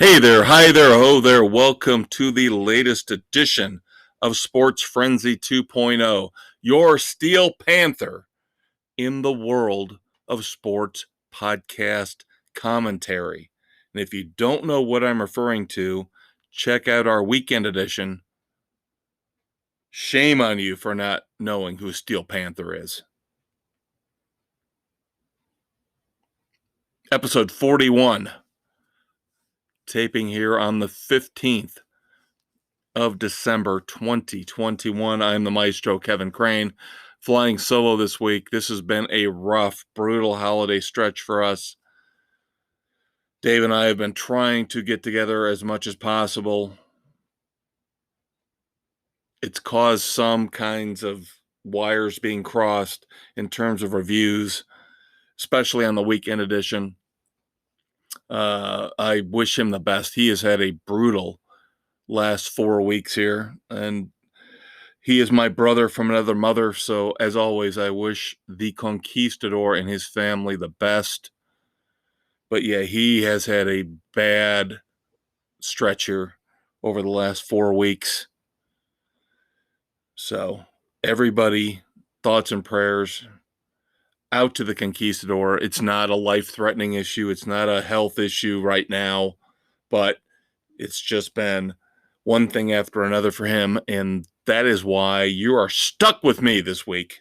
Hey there, hi there, ho there. Welcome to the latest edition of Sports Frenzy 2.0, your Steel Panther in the world of sports podcast commentary. And if you don't know what I'm referring to, check out our weekend edition. Shame on you for not knowing who Steel Panther is. Episode 41, taping here on the 15th of December 2021. I'm the maestro, Kevin Crane, flying solo this week. This has been a rough, brutal holiday stretch for us. Dave and I have been trying to get together as much as possible. It's caused some kinds of wires being crossed in terms of reviews, especially on the weekend edition. I wish him the best. He has had a brutal last 4 weeks here, and he is my brother from another mother, so as always, I wish the conquistador and his family the best. But yeah, he has had a bad stretch here over the last 4 weeks. So everybody, thoughts and prayers out to the conquistador. It's not a life-threatening issue. It's not a health issue right now, but it's just been one thing after another for him, and that is why you are stuck with me this week.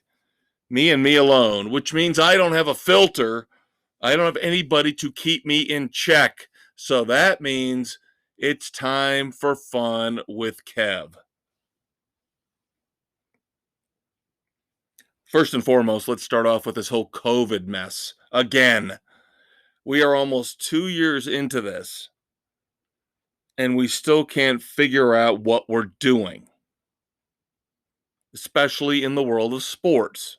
Me and me alone, which means I don't have a filter. I don't have anybody to keep me in check. So that means it's time for fun with Kev. First and foremost, let's start off with this whole COVID mess. Again, we are almost 2 years into this, and we still can't figure out what we're doing, especially in the world of sports.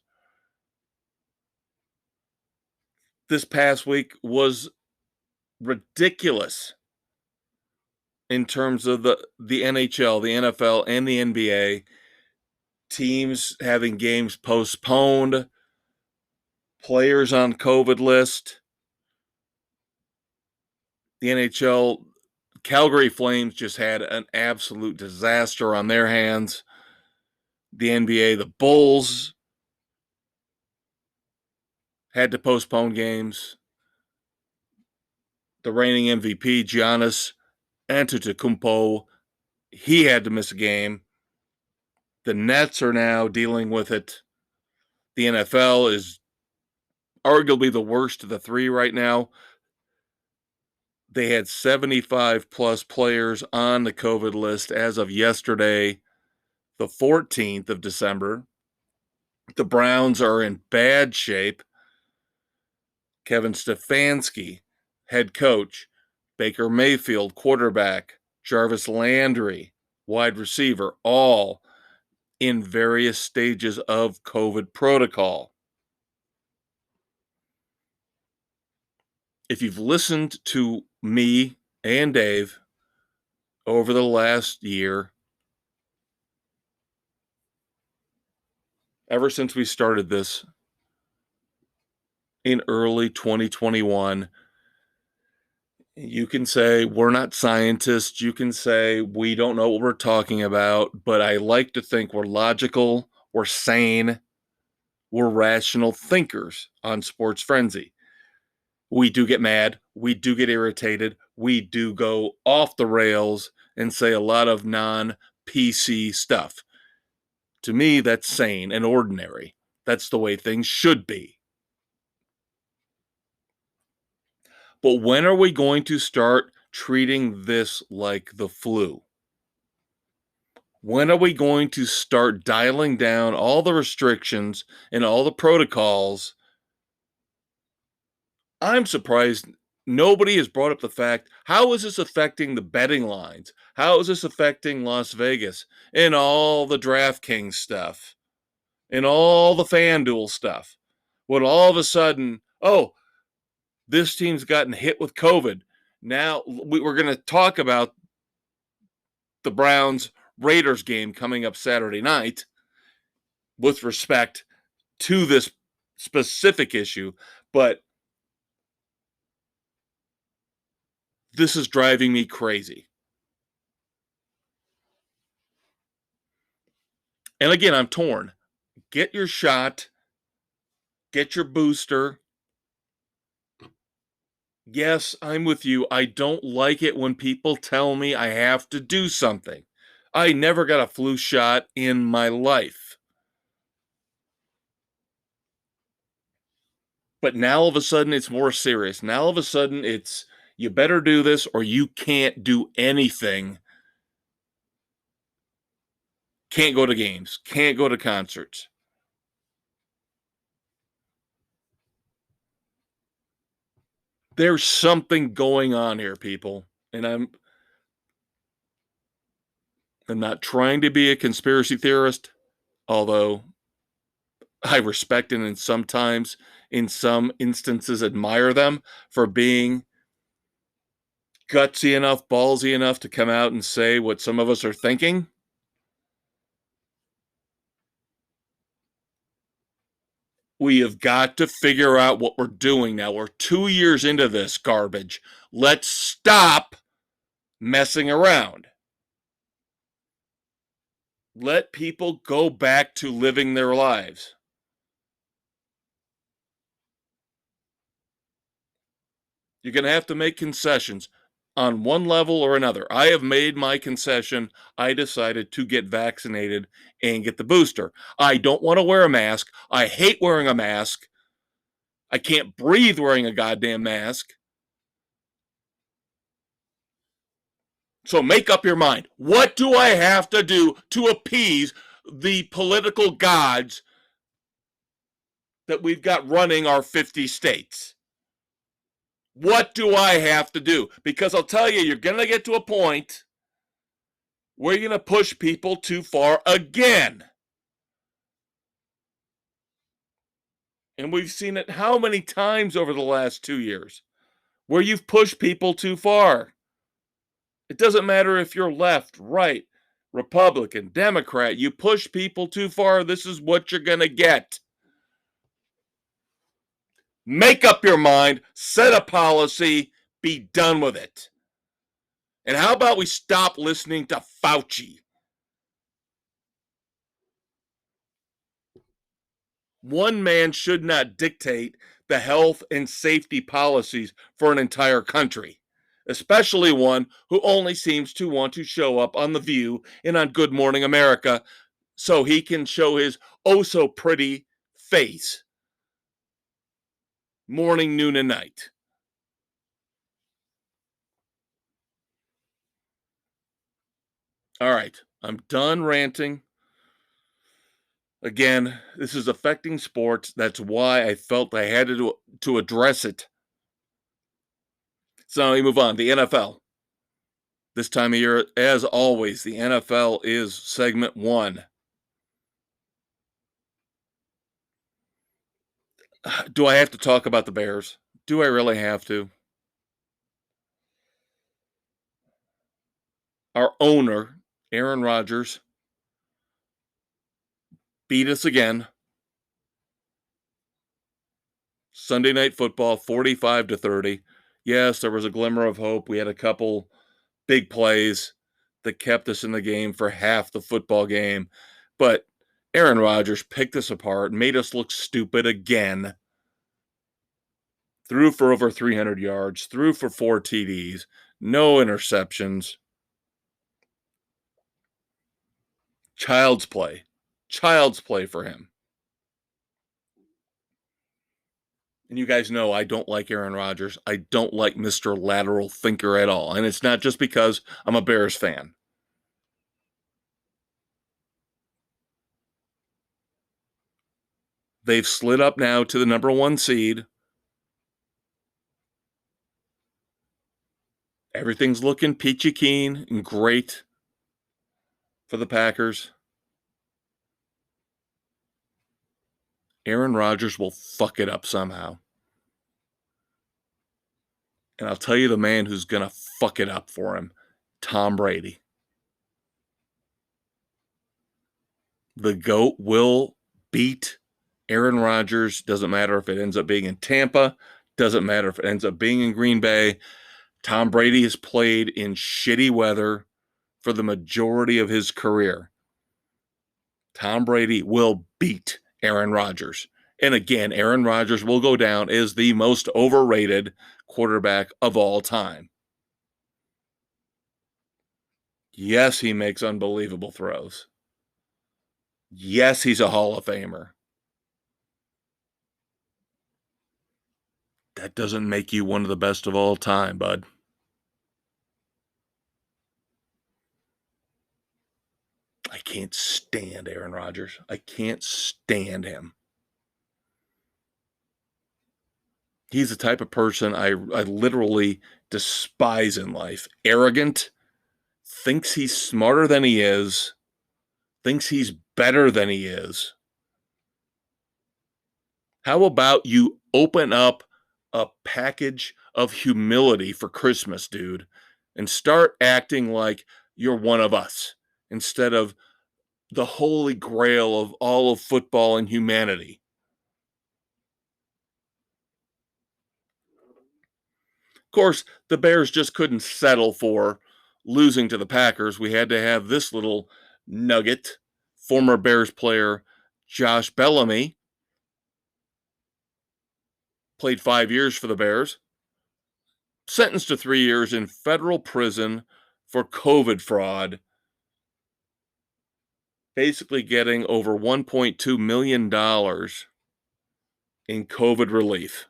This past week was ridiculous in terms of the NHL, the NFL, and the NBA. Teams having games postponed, players on COVID list. The NHL, Calgary Flames just had an absolute disaster on their hands. The NBA, the Bulls had to postpone games. The reigning MVP, Giannis Antetokounmpo, he had to miss a game. The Nets are now dealing with it. The NFL is arguably the worst of the three right now. They had 75 plus players on the COVID list as of yesterday, the 14th of December. The Browns are in bad shape. Kevin Stefanski, head coach, Baker Mayfield, quarterback, Jarvis Landry, wide receiver, all in various stages of COVID protocol. If you've listened to me and Dave over the last year, ever since we started this in early 2021, you can say we're not scientists. You can say we don't know what we're talking about, but I like to think we're logical, we're sane, we're rational thinkers on Sports Frenzy. We do get mad, we do get irritated, we do go off the rails and say a lot of non-PC stuff. To me, that's sane and ordinary. That's the way things should be. But when are we going to start treating this like the flu? When are we going to start dialing down all the restrictions and all the protocols? I'm surprised nobody has brought up the fact, how is this affecting the betting lines? How is this affecting Las Vegas and all the DraftKings stuff and all the FanDuel stuff? When all of a sudden, oh, this team's gotten hit with COVID. Now we're going to talk about the Browns Raiders game coming up Saturday night with respect to this specific issue, but This is driving me crazy. And again, I'm torn. Get your shot, get your booster. Yes, I'm with you. I don't like it when people tell me I have to do something. I never got a flu shot in my life. But now all of a sudden it's more serious. Now all of a sudden it's you better do this or you can't do anything. Can't go to games, can't go to concerts. There's something going on here, people. And I'm not trying to be a conspiracy theorist, although I respect and sometimes in some instances admire them for being gutsy enough, ballsy enough to come out and say what some of us are thinking. We have got to figure out what we're doing now. We're 2 years into this garbage. Let's stop messing around. Let people go back to living their lives. You're going to have to make concessions on one level or another. I have made my concession. I decided to get vaccinated and get the booster. I don't want to wear a mask. I hate wearing a mask. I can't breathe wearing a goddamn mask. So make up your mind. What do I have to do to appease the political gods that we've got running our 50 states? What do I have to do? Because I'll tell you, you're going to get to a point where you're going to push people too far again. And we've seen it how many times over the last 2 years where you've pushed people too far. It doesn't matter if you're left, right, Republican, Democrat, you push people too far, this is what you're going to get. Make up your mind, set a policy, be done with it. And how about we stop listening to Fauci? One man should not dictate the health and safety policies for an entire country, especially one who only seems to want to show up on The View and on Good Morning America so he can show his oh so pretty face morning, noon, and night. All right, I'm done ranting. Again, this is affecting sports. That's why I felt I had to address it. So we move on. The NFL. This time of year, as always, the NFL is segment one. Do I have to talk about the Bears? Do I really have to? Our owner, Aaron Rodgers, beat us again. Sunday Night Football, 45-30. Yes, there was a glimmer of hope. We had a couple big plays that kept us in the game for half the football game. But Aaron Rodgers picked us apart, made us look stupid again. Threw for over 300 yards, threw for 4 TDs, no interceptions. Child's play. Child's play for him. And you guys know I don't like Aaron Rodgers. I don't like Mr. Lateral Thinker at all. And it's not just because I'm a Bears fan. They've slid up now to the number 1 seed. Everything's looking peachy keen and great for the Packers. Aaron Rodgers will fuck it up somehow. And I'll tell you the man who's going to fuck it up for him, Tom Brady. The GOAT will beat Aaron Rodgers. Doesn't matter if it ends up being in Tampa. Doesn't matter if it ends up being in Green Bay. Tom Brady has played in shitty weather for the majority of his career. Tom Brady will beat Aaron Rodgers. And again, Aaron Rodgers will go down as the most overrated quarterback of all time. Yes, he makes unbelievable throws. Yes, he's a Hall of Famer. That doesn't make you one of the best of all time, bud. I can't stand Aaron Rodgers. I can't stand him. He's the type of person I literally despise in life. Arrogant, thinks he's smarter than he is, thinks he's better than he is. How about you open up a package of humility for Christmas, dude, and start acting like you're one of us instead of the holy grail of all of football and humanity? Of course, the Bears just couldn't settle for losing to the Packers. We had to have this little nugget. Former Bears player Josh Bellamy played 5 years for the Bears, sentenced to 3 years in federal prison for COVID fraud, basically getting over $1.2 million in COVID relief.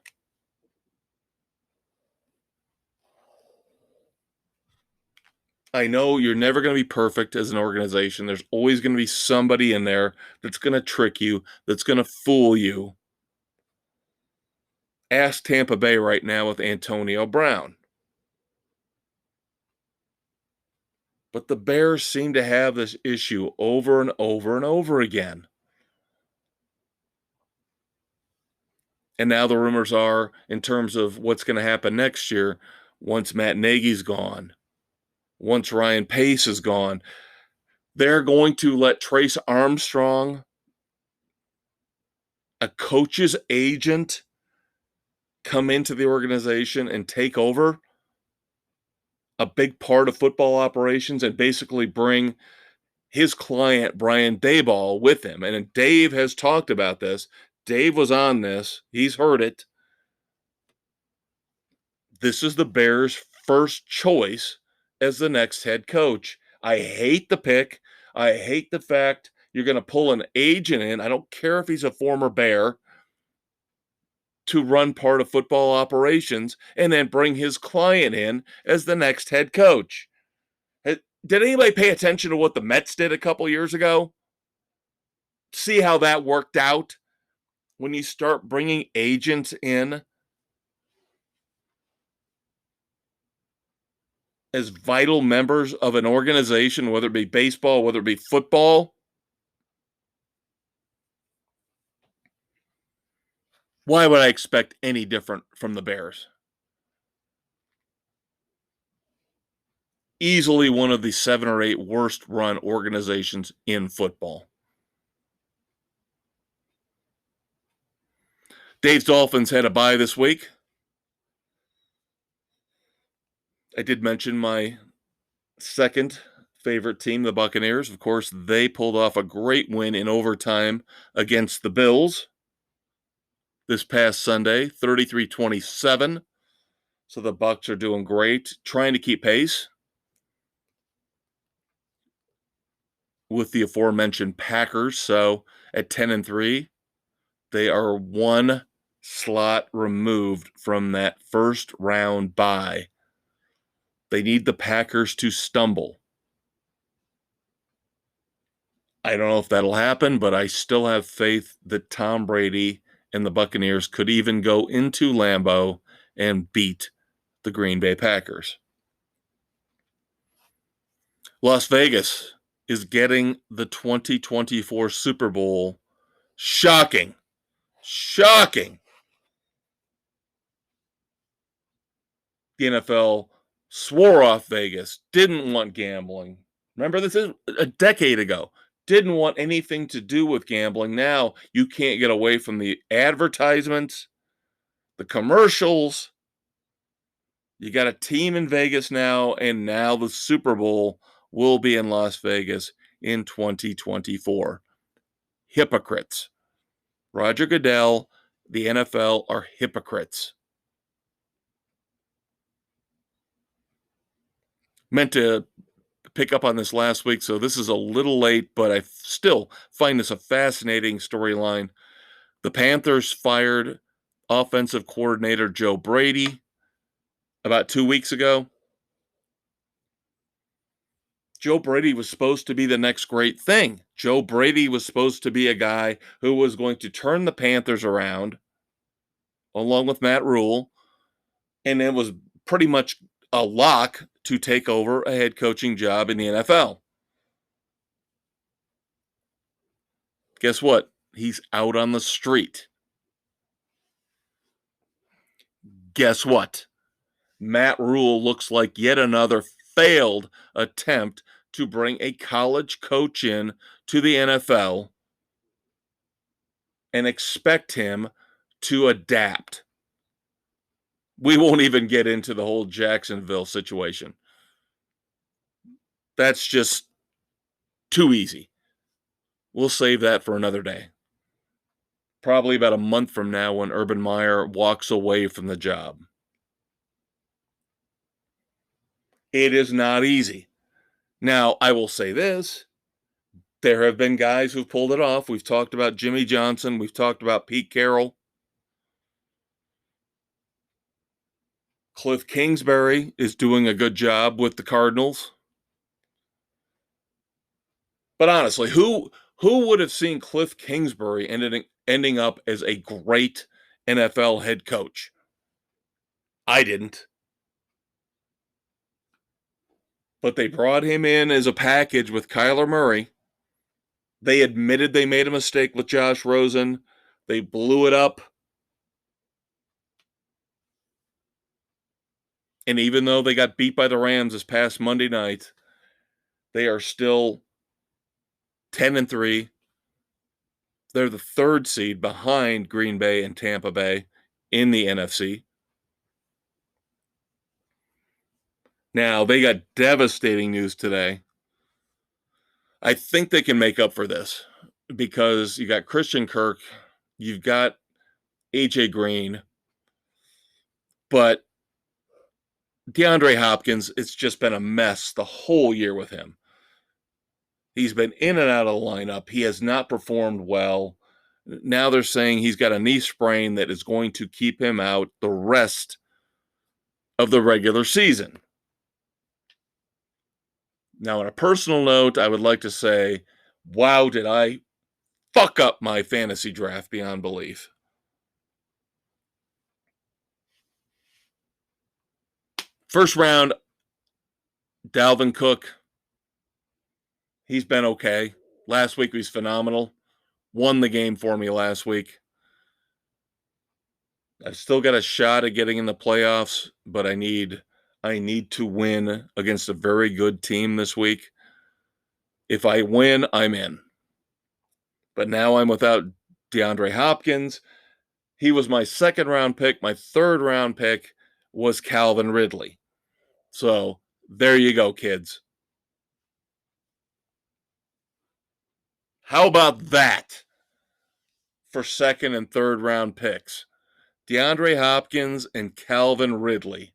I know you're never going to be perfect as an organization. There's always going to be somebody in there that's going to trick you, that's going to fool you. Ask Tampa Bay right now with Antonio Brown. But the Bears seem to have this issue over and over and over again. And now the rumors are, in terms of what's going to happen next year, once Matt Nagy's gone, once Ryan Pace is gone, they're going to let Trace Armstrong, a coach's agent, come into the organization and take over a big part of football operations and basically bring his client, Brian Daboll, with him. And Dave has talked about this. Dave was on this. He's heard it. This is the Bears' first choice as the next head coach. I hate the pick. I hate the fact you're going to pull an agent in. I don't care if he's a former Bear to run part of football operations and then bring his client in as the next head coach. Did anybody pay attention to what the Mets did a couple years ago? See how that worked out? When you start bringing agents in as vital members of an organization, whether it be baseball, whether it be football, why would I expect any different from the Bears? Easily one of the 7 or 8 worst run organizations in football. Dave's Dolphins had a bye this week. I did mention my second favorite team, the Buccaneers. Of course, they pulled off a great win in overtime against the Bills this past Sunday, 33-27. So the Bucs are doing great, trying to keep pace with the aforementioned Packers. So at 10-3, they are one slot removed from that first round bye. They need the Packers to stumble. I don't know if that'll happen, but I still have faith that Tom Brady and the Buccaneers could even go into Lambeau and beat the Green Bay Packers. Las Vegas is getting the 2024 Super Bowl. Shocking. Shocking. The NFL swore off Vegas, didn't want gambling. Remember, this is a decade ago. Didn't want anything to do with gambling. Now you can't get away from the advertisements, the commercials. You got a team in Vegas now, and now the Super Bowl will be in Las Vegas in 2024. Hypocrites. Roger Goodell, the NFL are hypocrites. Meant to pick up on this last week, so this is a little late, but I still find this a fascinating storyline. The Panthers fired offensive coordinator Joe Brady about 2 weeks ago. Joe Brady was supposed to be the next great thing. Joe Brady was supposed to be a guy who was going to turn the Panthers around, along with Matt Rule, and it was pretty much a lock to take over a head coaching job in the NFL. Guess what? He's out on the street. Guess what? Matt Rule looks like yet another failed attempt to bring a college coach in to the NFL and expect him to adapt. We won't even get into the whole Jacksonville situation. That's just too easy. We'll save that for another day. Probably about a month from now when Urban Meyer walks away from the job. It is not easy. Now, I will say this. There have been guys who've pulled it off. We've talked about Jimmy Johnson. We've talked about Pete Carroll. Cliff Kingsbury is doing a good job with the Cardinals. But honestly, who would have seen Cliff Kingsbury ending up as a great NFL head coach? I didn't. But they brought him in as a package with Kyler Murray. They admitted they made a mistake with Josh Rosen. They blew it up. And even though they got beat by the Rams this past Monday night, they are still 10-3. They're the third seed behind Green Bay and Tampa Bay in the NFC. Now, they got devastating news today. I think they can make up for this because you got Christian Kirk, you've got AJ Green, but DeAndre Hopkins, it's just been a mess the whole year with him. He's been in and out of the lineup. He has not performed well. Now they're saying he's got a knee sprain that is going to keep him out the rest of the regular season. Now, on a personal note, I would like to say, wow, did I fuck up my fantasy draft beyond belief. First round, Dalvin Cook. He's been okay. Last week he was phenomenal. Won the game for me last week. I've still got a shot at getting in the playoffs, but I need to win against a very good team this week. If I win, I'm in. But now I'm without DeAndre Hopkins. He was my second round pick. My third round pick was Calvin Ridley. So there you go, kids. How about that for second and third round picks? DeAndre Hopkins and Calvin Ridley.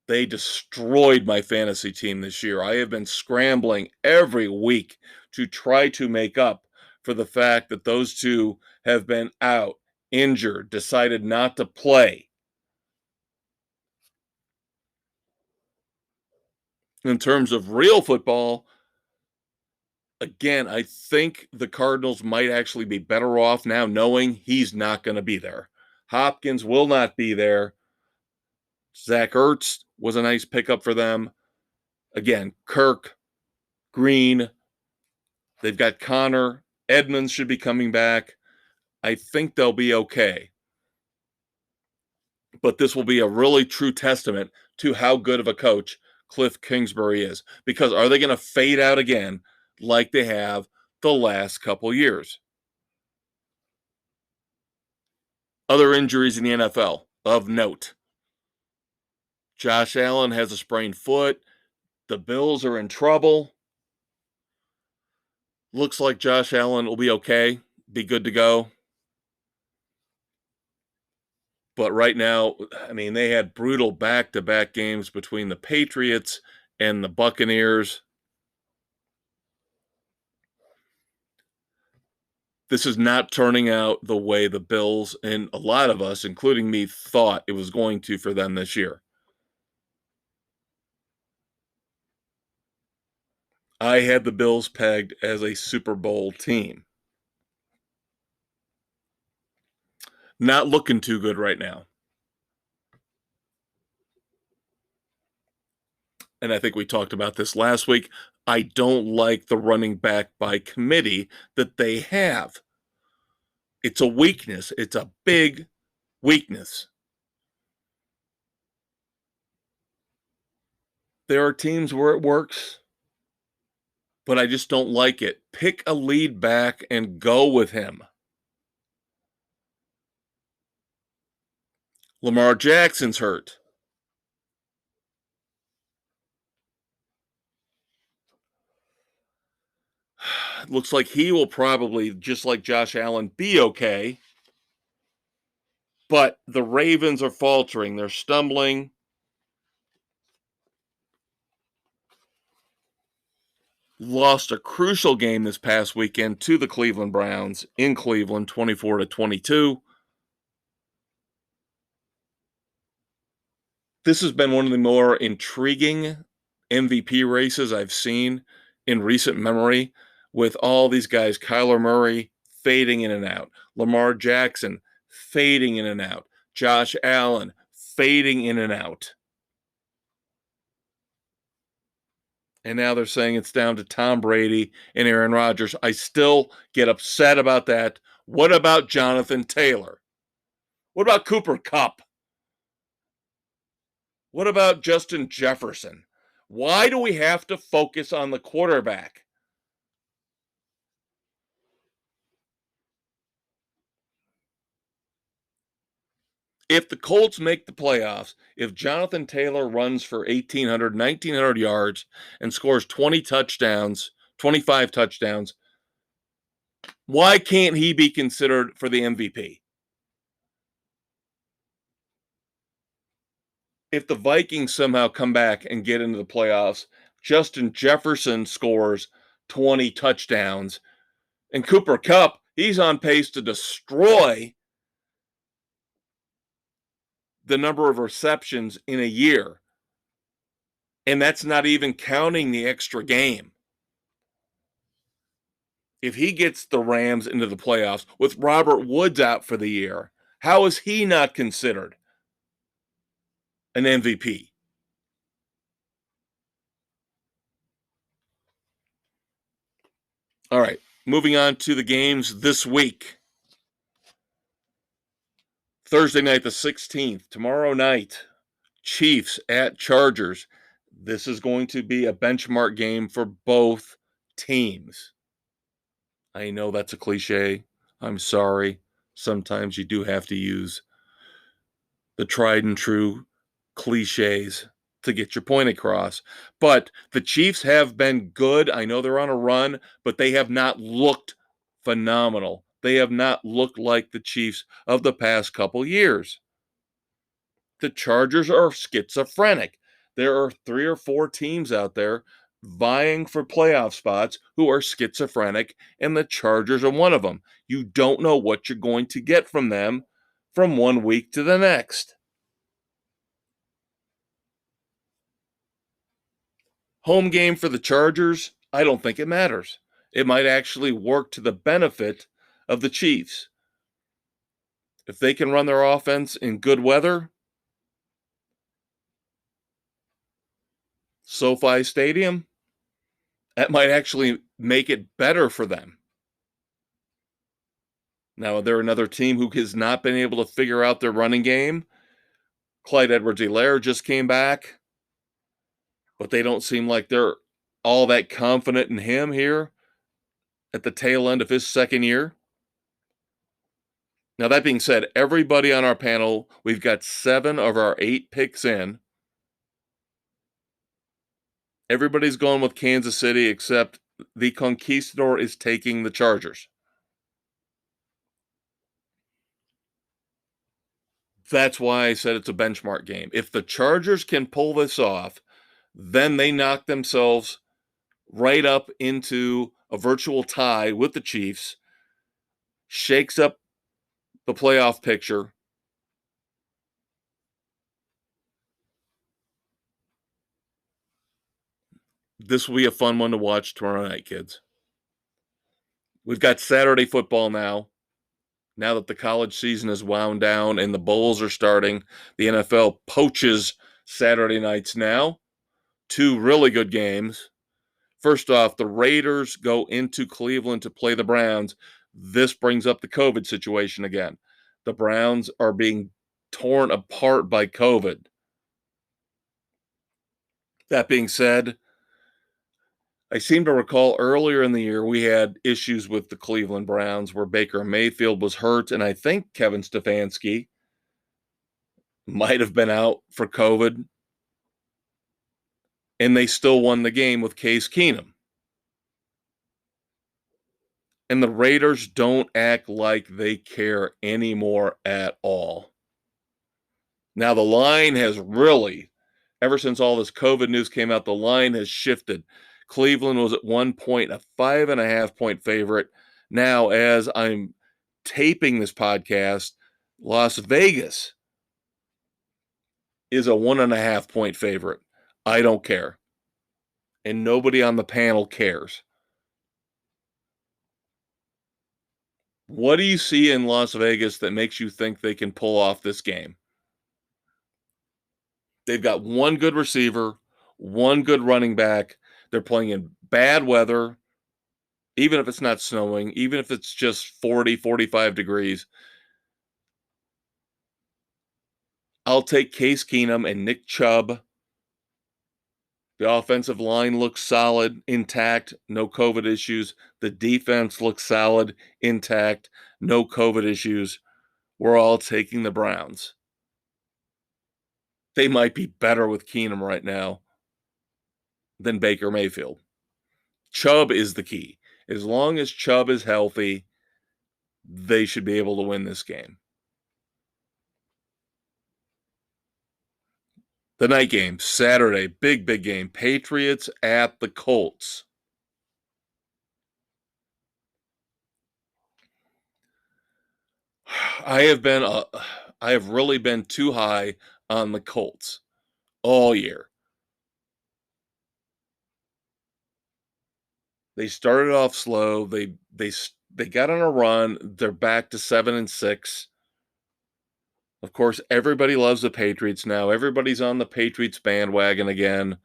They destroyed my fantasy team this year. I have been scrambling every week to try to make up for the fact that those two have been out, injured, decided not to play. In terms of real football, again, I think the Cardinals might actually be better off now knowing he's not going to be there. Hopkins will not be there. Zach Ertz was a nice pickup for them. Again, Kirk, Green, they've got Connor. Edmonds should be coming back. I think they'll be okay. But this will be a really true testament to how good of a coach Cliff Kingsbury is. Because are they going to fade out again like they have the last couple years? Other injuries in the NFL. of note. Josh Allen has a sprained foot. The Bills are in trouble. Looks like Josh Allen will be okay, be good to go. But right now, I mean, they had brutal back-to-back games between the Patriots and the Buccaneers. This is not turning out the way the Bills and a lot of us, including me, thought it was going to for them this year. I had the Bills pegged as a Super Bowl team. Not looking too good right now. And I think we talked about this last week. I don't like the running back by committee that they have. It's a weakness. It's a big weakness. There are teams where it works, but I just don't like it. Pick a lead back and go with him. Lamar Jackson's hurt. Looks like he will probably, just like Josh Allen, be okay. But the Ravens are faltering. They're stumbling. Lost a crucial game this past weekend to the Cleveland Browns in Cleveland, 24-22. This has been one of the more intriguing MVP races I've seen in recent memory, with all these guys, Kyler Murray fading in and out, Lamar Jackson fading in and out, Josh Allen fading in and out. And now they're saying it's down to Tom Brady and Aaron Rodgers. I still get upset about that. What about Jonathan Taylor? What about Cooper Kupp? What about Justin Jefferson? Why do we have to focus on the quarterback? If the Colts make the playoffs, if Jonathan Taylor runs for 1,800, 1,900 yards and scores 20 touchdowns, 25 touchdowns, why can't he be considered for the MVP? If the Vikings somehow come back and get into the playoffs, Justin Jefferson scores 20 touchdowns, and Cooper Kupp, he's on pace to destroy the number of receptions in a year. And that's not even counting the extra game. If he gets the Rams into the playoffs with Robert Woods out for the year, how is he not considered an MVP? All right, moving on to the games this week. Thursday night, the 16th, tomorrow night, Chiefs at Chargers. This is going to be a benchmark game for both teams. I know that's a cliche. I'm sorry. Sometimes you do have to use the tried and true cliches to get your point across. But the Chiefs have been good. I know they're on a run, but they have not looked phenomenal. They have not looked like the Chiefs of the past couple years. The Chargers are schizophrenic. There are 3 or 4 teams out there vying for playoff spots who are schizophrenic, and the Chargers are one of them. You don't know what you're going to get from them from one week to the next. Home game for the Chargers, I don't think it matters. It might actually work to the benefit of the Chiefs. If they can run their offense in good weather, SoFi Stadium, that might actually make it better for them. Now, they're another team who has not been able to figure out their running game. Clyde Edwards-Helaire just came back, but they don't seem like they're all that confident in him here at the tail end of his second year. Now, that being said, everybody on our panel, we've got 7 of our 8 picks in. Everybody's going with Kansas City except the Conquistador is taking the Chargers. That's why I said it's a benchmark game. If the Chargers can pull this off, then they knock themselves right up into a virtual tie with the Chiefs, shakes up the playoff picture. This will be a fun one to watch tomorrow night, kids. We've got Saturday football now. Now that the college season is wound down and the bowls are starting, the NFL poaches Saturday nights now. 2 really good games. First off, the Raiders go into Cleveland to play the Browns. This brings up the COVID situation again. The Browns are being torn apart by COVID. That being said, I seem to recall earlier in the year we had issues with the Cleveland Browns where Baker Mayfield was hurt, and I think Kevin Stefanski might have been out for COVID, and they still won the game with Case Keenum. And the Raiders don't act like they care anymore at all. Now, the line has really, ever since all this COVID news came out, the line has shifted. Cleveland was at one point a 5.5-point favorite. Now, as I'm taping this podcast, Las Vegas is a 1.5-point favorite. I don't care. And nobody on the panel cares. What do you see in Las Vegas that makes you think they can pull off this game? They've got one good receiver, one good running back. They're playing in bad weather, even if it's not snowing, even if it's just 40, 45 degrees. I'll take Case Keenum and Nick Chubb. The offensive line looks solid, intact, no COVID issues. The defense looks solid, intact, no COVID issues. We're all taking the Browns. They might be better with Keenum right now than Baker Mayfield. Chubb is the key. As long as Chubb is healthy, they should be able to win this game. The night game, Saturday, big game. Patriots at the Colts. I have really been too high on the Colts all year. They started off slow. They got on a run. They're back to 7-6. Of course, everybody loves the Patriots now. Everybody's on the Patriots bandwagon again.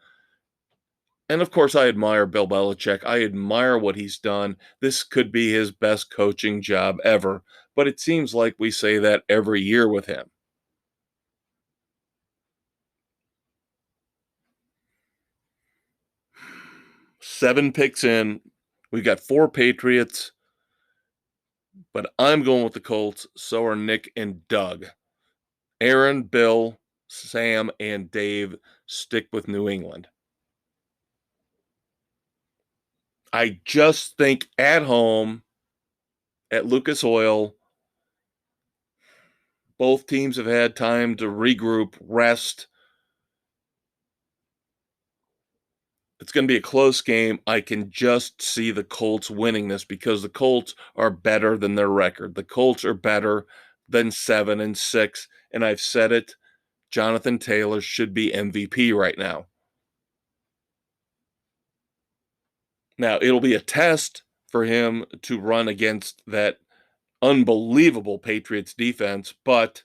And of course, I admire Bill Belichick. I admire what he's done. This could be his best coaching job ever. But it seems like we say that every year with him. Seven picks in. We've got 4 Patriots. But I'm going with the Colts. So are Nick and Doug. Aaron, Bill, Sam, and Dave stick with New England. I just think at home at Lucas Oil, both teams have had time to regroup, rest. It's going to be a close game. I can just see the Colts winning this because the Colts are better than their record. The Colts are better than 7-6. And I've said it, Jonathan Taylor should be MVP right now. Now, it'll be a test for him to run against that unbelievable Patriots defense, but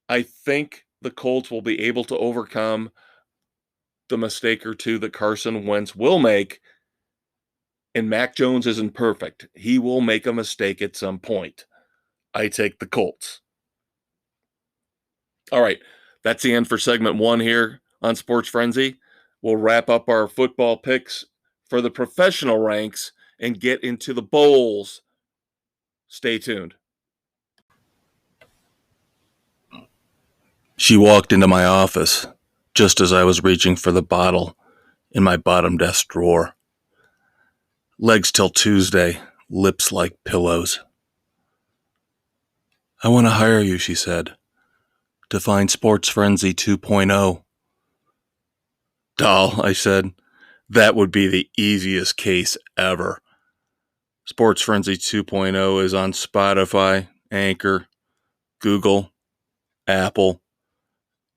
I think the Colts will be able to overcome the mistake or two that Carson Wentz will make. And Mac Jones isn't perfect. He will make a mistake at some point. I take the Colts. All right, that's the end for segment 1 here on Sports Frenzy. We'll wrap up our football picks for the professional ranks and get into the bowls Stay tuned. She walked into my office just as I was reaching for the bottle in my bottom desk drawer. Legs till Tuesday, lips like pillows. I want to hire you, she said, to find Sports Frenzy 2.0. Doll, I said, that would be the easiest case ever. Sports Frenzy 2.0 is on Spotify, Anchor, Google, Apple,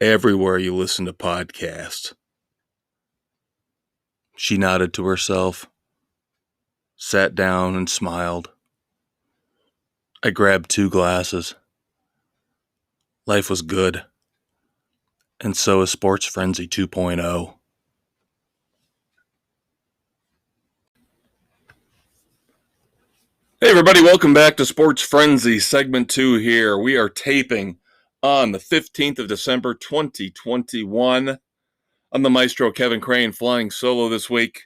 everywhere you listen to podcasts. She nodded to herself, sat down, and smiled. I grabbed 2 glasses. Life was good, and so is Sports Frenzy 2.0. Hey everybody, welcome back to Sports Frenzy, segment 2 here. We are taping on the 15th of December, 2021. I'm the maestro, Kevin Crane, flying solo this week.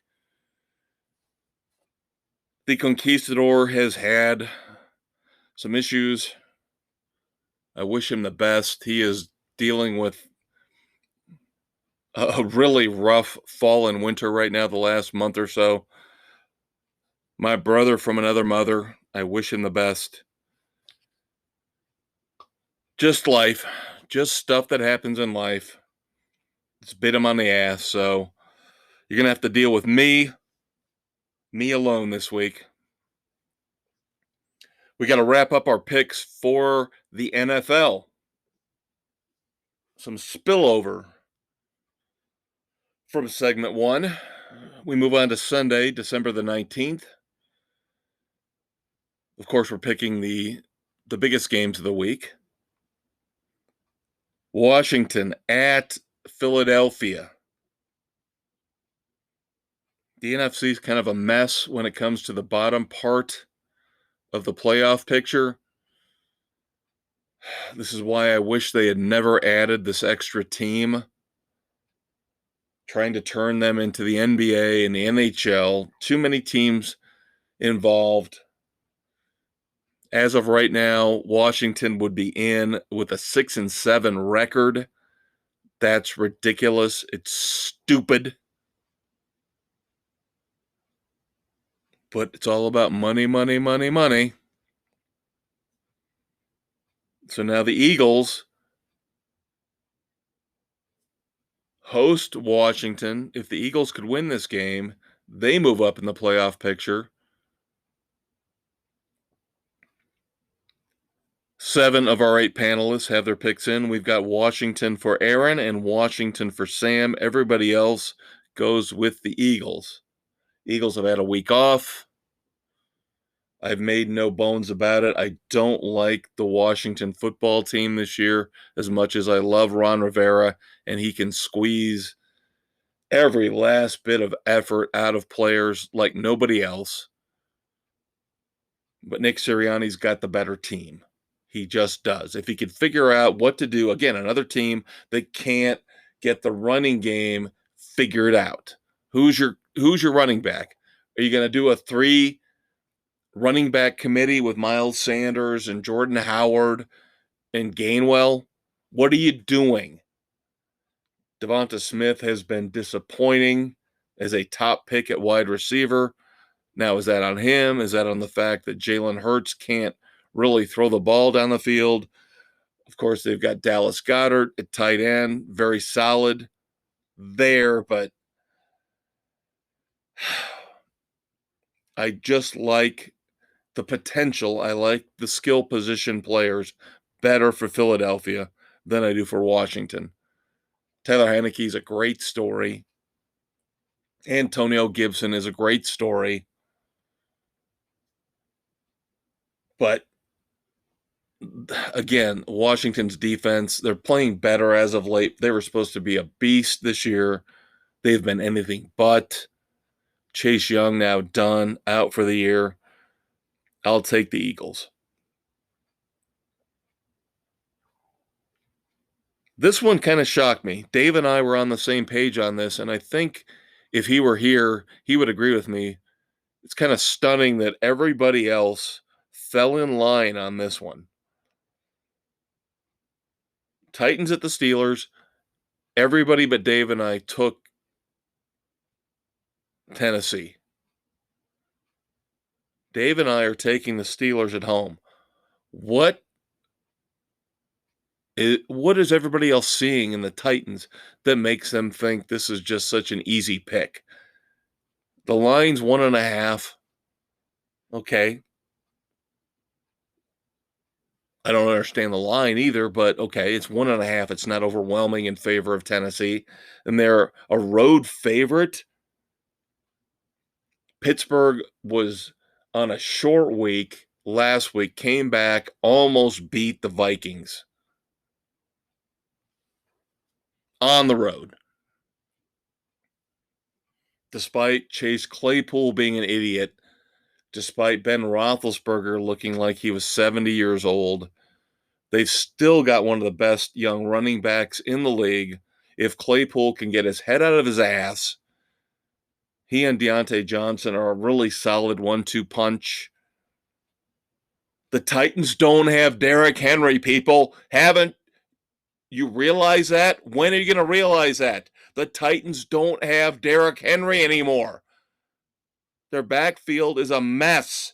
The Conquistador has had some issues. I wish him the best. He is dealing with a really rough fall and winter right now, the last month or so. My brother from another mother, I wish him the best. Just life, just stuff that happens in life. It's bit him on the ass, so you're going to have to deal with me alone this week. We got to wrap up our picks for the NFL. Some spillover from segment 1. We move on to Sunday, December the 19th. Of course, we're picking the biggest games of the week. Washington at Philadelphia. The NFC is kind of a mess when it comes to the bottom part of the playoff picture. This is why I wish they had never added this extra team, trying to turn them into the NBA and the NHL. Too many teams involved. As of right now, Washington would be in with a 6-7 record. That's ridiculous. It's stupid. But it's all about money, money, money, money. So now the Eagles host Washington. If the Eagles could win this game, they move up in the playoff picture. 7 of our 8 panelists have their picks in. We've got Washington for Aaron and Washington for Sam. Everybody else goes with the Eagles. Eagles have had a week off. I've made no bones about it. I don't like the Washington football team this year as much as I love Ron Rivera, and he can squeeze every last bit of effort out of players like nobody else. But Nick Sirianni's got the better team. He just does. If he could figure out what to do, again, another team that can't get the running game figured out. Who's your running back? Are you going to do a 3 running back committee with Miles Sanders and Jordan Howard and Gainwell? What are you doing? Devonta Smith has been disappointing as a top pick at wide receiver. Now, is that on him? Is that on the fact that Jalen Hurts can't really throw the ball down the field? Of course, they've got Dallas Goedert at tight end, very solid there, but I just like the potential. I like the skill position players better for Philadelphia than I do for Washington. Taylor Heinicke's a great story. Antonio Gibson is a great story. But again, Washington's defense, they're playing better as of late. They were supposed to be a beast this year. They've been anything but. Chase Young now done, out for the year. I'll take the Eagles. This one kind of shocked me. Dave and I were on the same page on this, and I think if he were here, he would agree with me. It's kind of stunning that everybody else fell in line on this one. Titans at the Steelers. Everybody but Dave and I took Tennessee. Dave and I are taking the Steelers at home. What is everybody else seeing in the Titans that makes them think this is just such an easy pick? The line's 1.5. Okay. I don't understand the line either, but okay, it's 1.5. It's not overwhelming in favor of Tennessee. And they're a road favorite. Pittsburgh was on a short week last week, came back, almost beat the Vikings on the road. Despite Chase Claypool being an idiot, despite Ben Roethlisberger looking like he was 70 years old, they've still got one of the best young running backs in the league. If Claypool can get his head out of his ass, he and Deontay Johnson are a really solid 1-2 punch. The Titans don't have Derrick Henry, people. Haven't you realize that? When are you going to realize that? The Titans don't have Derrick Henry anymore. Their backfield is a mess.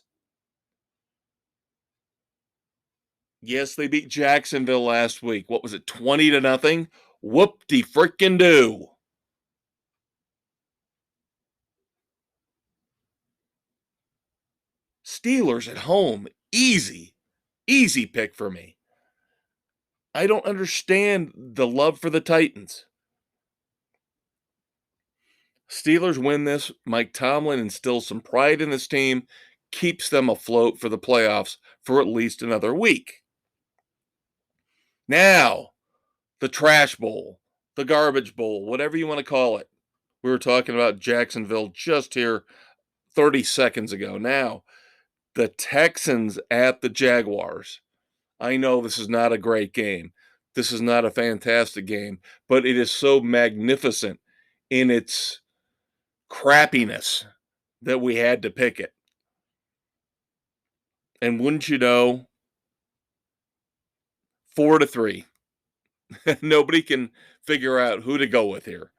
Yes, they beat Jacksonville last week. What was it, 20-0? Whoop-de-frickin-do. Steelers at home. Easy. Easy pick for me. I don't understand the love for the Titans. Steelers win this. Mike Tomlin instills some pride in this team, keeps them afloat for the playoffs for at least another week. Now, the trash bowl, the garbage bowl, whatever you want to call it. We were talking about Jacksonville just here 30 seconds ago. Now, the Texans at the Jaguars. I know this is not a great game. This is not a fantastic game, but it is so magnificent in its crappiness that we had to pick it. And wouldn't you know, 4-3. Nobody can figure out who to go with here.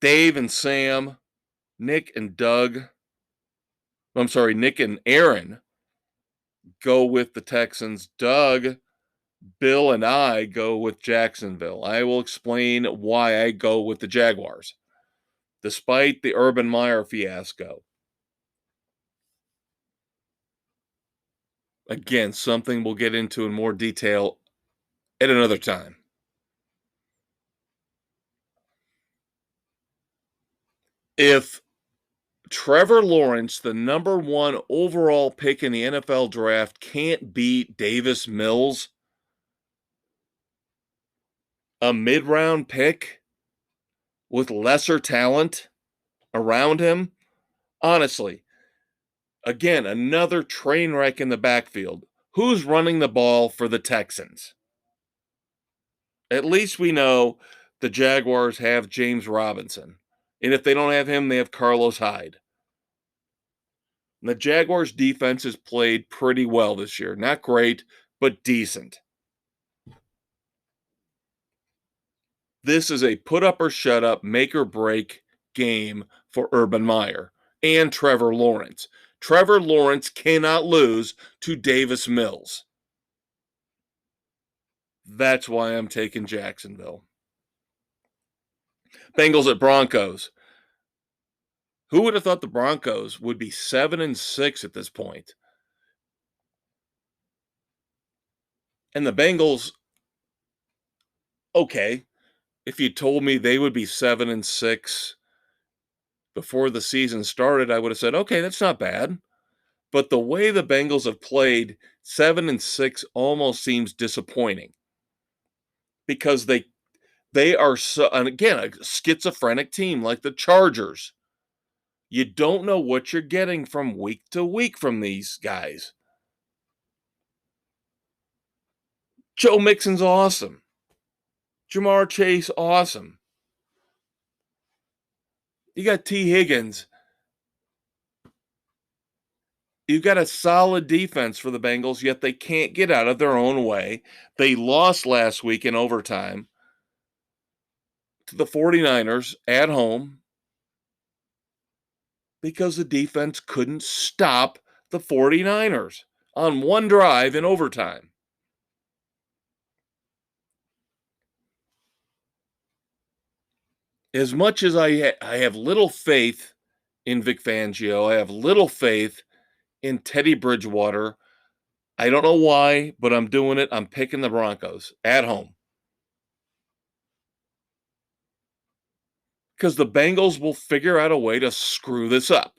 Dave and Sam, Nick and Aaron go with the Texans. Doug, Bill, and I go with Jacksonville. I will explain why I go with the Jaguars, despite the Urban Meyer fiasco. Again, something we'll get into in more detail at another time. If Trevor Lawrence, the number 1 overall pick in the NFL draft, can't beat Davis Mills, a mid-round pick with lesser talent around him, honestly, again, another train wreck in the backfield. Who's running the ball for the Texans? At least we know the Jaguars have James Robinson. And if they don't have him, they have Carlos Hyde. And the Jaguars' defense has played pretty well this year. Not great, but decent. This is a put up or shut up, make or break game for Urban Meyer and Trevor Lawrence. Trevor Lawrence cannot lose to Davis Mills. That's why I'm taking Jacksonville. Bengals at Broncos. Who would have thought the Broncos would be 7-6 at this point? And the Bengals, okay, if you told me they would be 7-6 before the season started, I would have said, okay, that's not bad. But the way the Bengals have played, 7-6 almost seems disappointing because they are so, and again, a schizophrenic team like the Chargers. You don't know what you're getting from week to week from these guys. Joe Mixon's awesome. Jamar Chase, awesome. You got T. Higgins. You've got a solid defense for the Bengals, yet they can't get out of their own way. They lost last week in overtime to the 49ers at home because the defense couldn't stop the 49ers on one drive in overtime. As much as I have little faith in Vic Fangio, I have little faith in Teddy Bridgewater. I don't know why, but I'm doing it. I'm picking the Broncos at home. Because the Bengals will figure out a way to screw this up.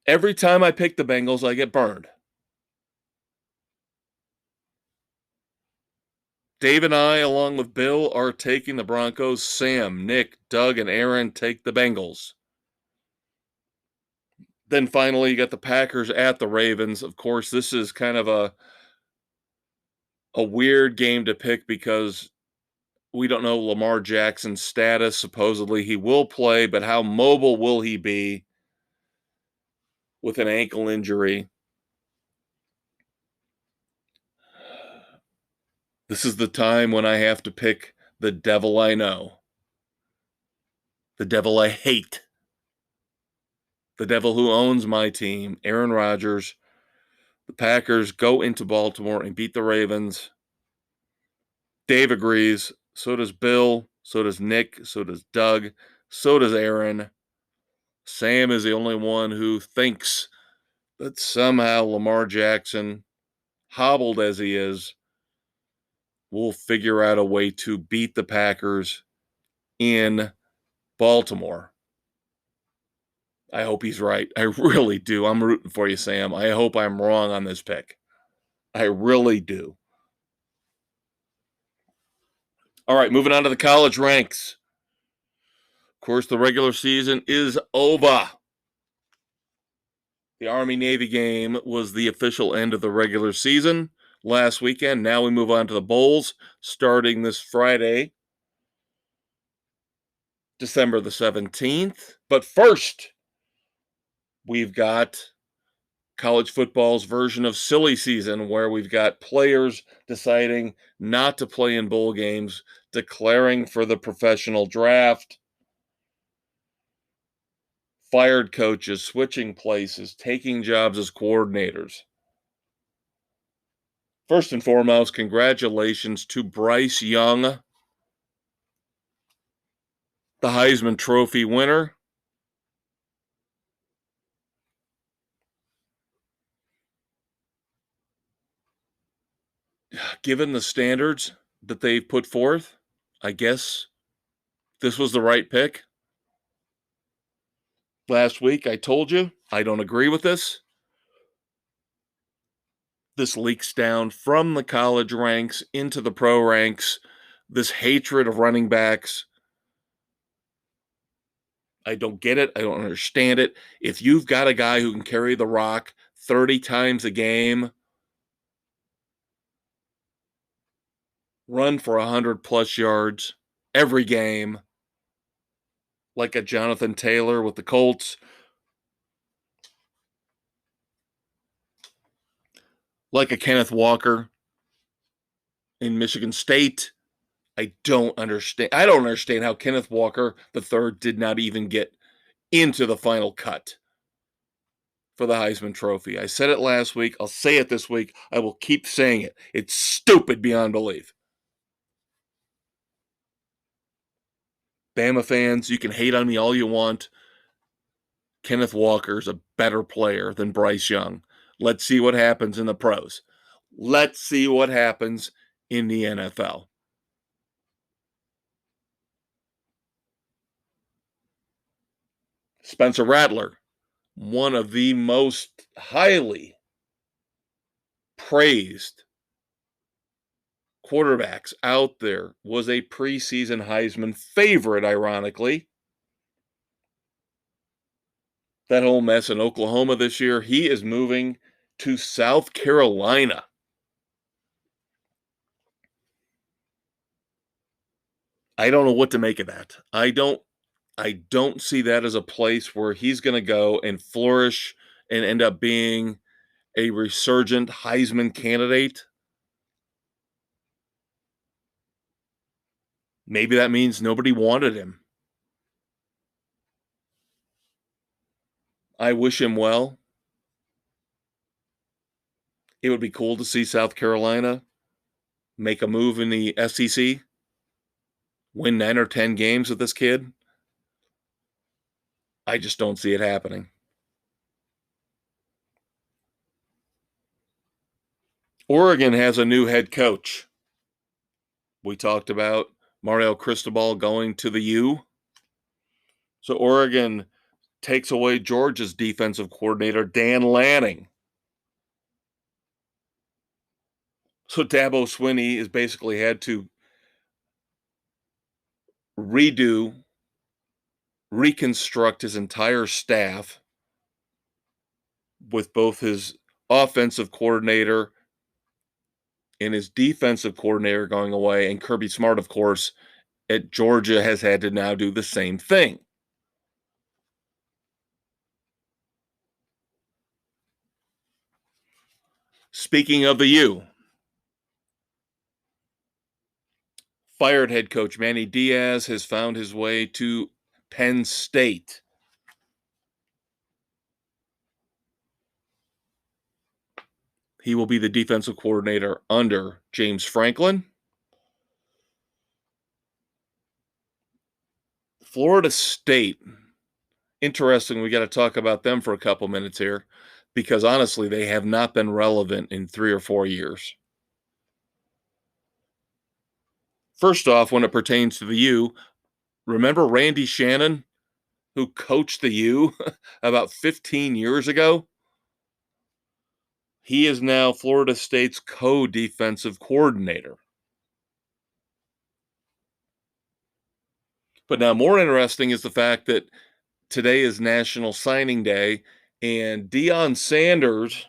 Every time I pick the Bengals, I get burned. Dave and I, along with Bill, are taking the Broncos. Sam, Nick, Doug, and Aaron take the Bengals. Then finally, you got the Packers at the Ravens. Of course, this is kind of a weird game to pick because we don't know Lamar Jackson's status. Supposedly he will play, but how mobile will he be with an ankle injury? This is the time when I have to pick the devil I know, the devil I hate, the devil who owns my team, Aaron Rodgers. The Packers go into Baltimore and beat the Ravens. Dave agrees. So does Bill. So does Nick. So does Doug. So does Aaron. Sam is the only one who thinks that somehow Lamar Jackson, hobbled as he is, will figure out a way to beat the Packers in Baltimore. I hope he's right. I really do. I'm rooting for you, Sam. I hope I'm wrong on this pick. I really do. All right, moving on to the college ranks. Of course, the regular season is over. The Army-Navy game was the official end of the regular season last weekend. Now we move on to the bowls starting this Friday, December the 17th. But first, we've got college football's version of silly season where we've got players deciding not to play in bowl games, declaring for the professional draft, fired coaches, switching places, taking jobs as coordinators. First and foremost, congratulations to Bryce Young, the Heisman Trophy winner. Given the standards that they've put forth, I guess this was the right pick. Last week, I told you I don't agree with this. This leaks down from the college ranks into the pro ranks. This hatred of running backs. I don't get it. I don't understand it. If you've got a guy who can carry the rock 30 times a game, run for 100 plus yards every game, like a Jonathan Taylor with the Colts, like a Kenneth Walker in Michigan State. I don't understand. I don't understand how Kenneth Walker III did not even get into the final cut for the Heisman Trophy. I said it last week. I'll say it this week. I will keep saying it. It's stupid beyond belief. Bama fans, you can hate on me all you want. Kenneth Walker's a better player than Bryce Young. Let's see what happens in the pros. Let's see what happens in the NFL. Spencer Rattler, one of the most highly praised quarterbacks out there, was a preseason Heisman favorite, ironically. That whole mess in Oklahoma this year, he is moving to South Carolina. I don't know what to make of that. I don't I don't see that as a place where he's going to go and flourish and end up being a resurgent Heisman candidate. Maybe that means nobody wanted him. I wish him well. It would be cool to see South Carolina make a move in the SEC, win 9 or 10 games with this kid. I just don't see it happening. Oregon has a new head coach. We talked about Mario Cristobal going to the U. So Oregon takes away Georgia's defensive coordinator, Dan Lanning. So Dabo Swinney has basically had to reconstruct his entire staff with both his offensive coordinator and his defensive coordinator going away. And Kirby Smart, of course, at Georgia has had to now do the same thing. Speaking of the U, fired head coach Manny Diaz has found his way to Penn State. He will be the defensive coordinator under James Franklin. Florida State, interesting. We got to talk about them for a couple minutes here because honestly, they have not been relevant in 3 or 4 years. First off, when it pertains to the U, remember Randy Shannon, who coached the U about 15 years ago? He is now Florida State's co-defensive coordinator. But now more interesting is the fact that today is National Signing Day, and Deion Sanders,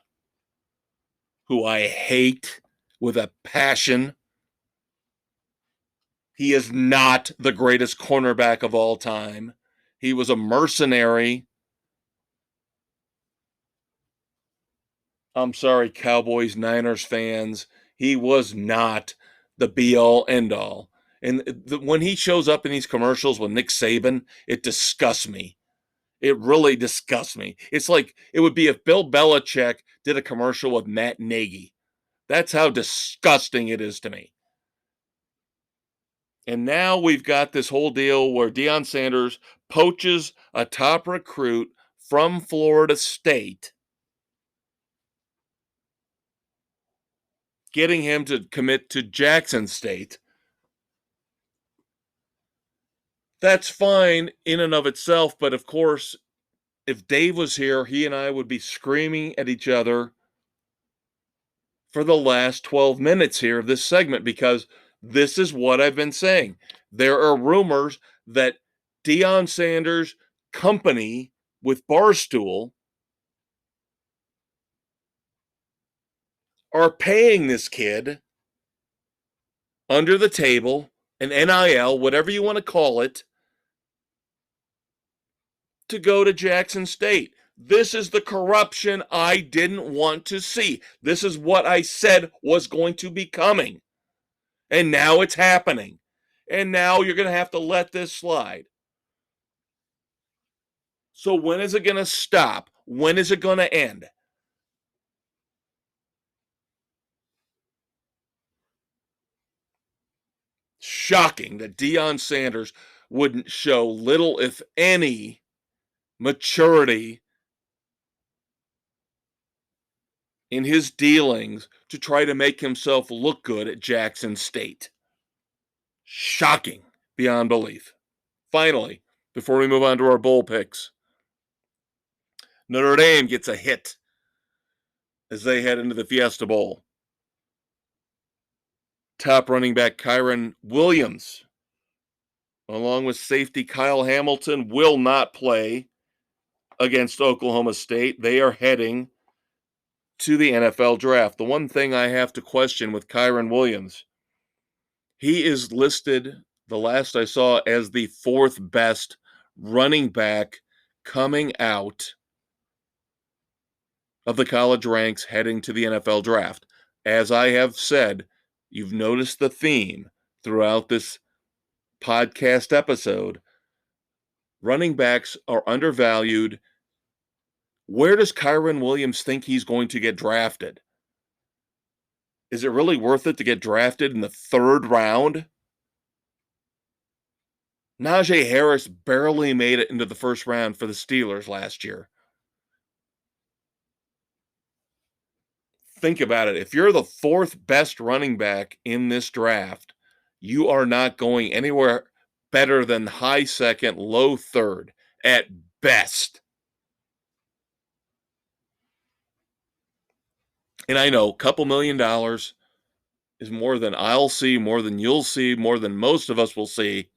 who I hate with a passion, he is not the greatest cornerback of all time. He was a mercenary. I'm sorry, Cowboys, Niners fans. He was not the be-all, end-all. And when he shows up in these commercials with Nick Saban, it disgusts me. It really disgusts me. It's like it would be if Bill Belichick did a commercial with Matt Nagy. That's how disgusting it is to me. And now we've got this whole deal where Deion Sanders poaches a top recruit from Florida State, getting him to commit to Jackson State. That's fine in and of itself, but of course, if Dave was here, he and I would be screaming at each other for the last 12 minutes here of this segment because this is what I've been saying. There are rumors that Deion Sanders' company with Barstool are paying this kid under the table, an NIL, whatever you want to call it, to go to Jackson State. This is the corruption I didn't want to see. This is what I said was going to be coming. And now it's happening. And now you're going to have to let this slide. So when is it going to stop? When is it going to end? Shocking that Deion Sanders wouldn't show little, if any, maturity in his dealings to try to make himself look good at Jackson State. Shocking beyond belief. Finally, before we move on to our bowl picks, Notre Dame gets a hit as they head into the Fiesta Bowl. Top running back Kyron Williams, along with safety Kyle Hamilton, will not play against Oklahoma State. They are heading to the NFL draft. The one thing I have to question with Kyron Williams, he is listed, the last I saw, as the 4th best running back coming out of the college ranks heading to the NFL draft. As I have said, you've noticed the theme throughout this podcast episode. Running backs are undervalued. Where does Kyren Williams think he's going to get drafted? Is it really worth it to get drafted in the 3rd round? Najee Harris barely made it into the 1st round for the Steelers last year. Think about it. If you're the 4th best running back in this draft, you are not going anywhere better than high 2nd, low 3rd at best. And I know a couple $1 million is more than I'll see, more than you'll see, more than most of us will see.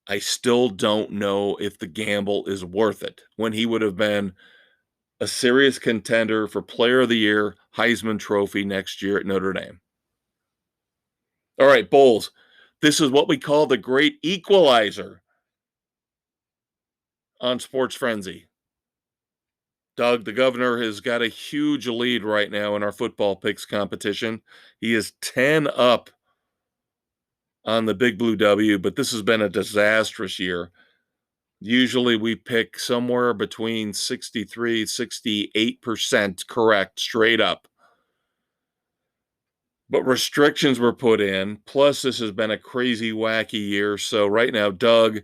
I still don't know if the gamble is worth it when he would have been a serious contender for Player of the Year, Heisman Trophy next year at Notre Dame. All right, Bulls. This is what we call the great equalizer on Sports Frenzy. Doug, the governor, has got a huge lead right now in our football picks competition. He is 10 up on the Big Blue W, but this has been a disastrous year. Usually we pick somewhere between 63, 68% correct straight up. But restrictions were put in. Plus, this has been a crazy, wacky year. So right now, Doug,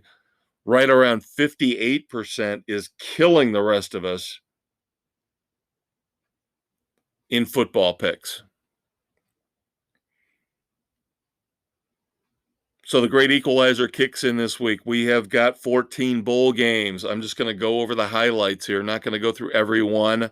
right around 58% is killing the rest of us in football picks. So the great equalizer kicks in this week. We have got 14 bowl games. I'm just going to go over the highlights here. Not going to go through every one.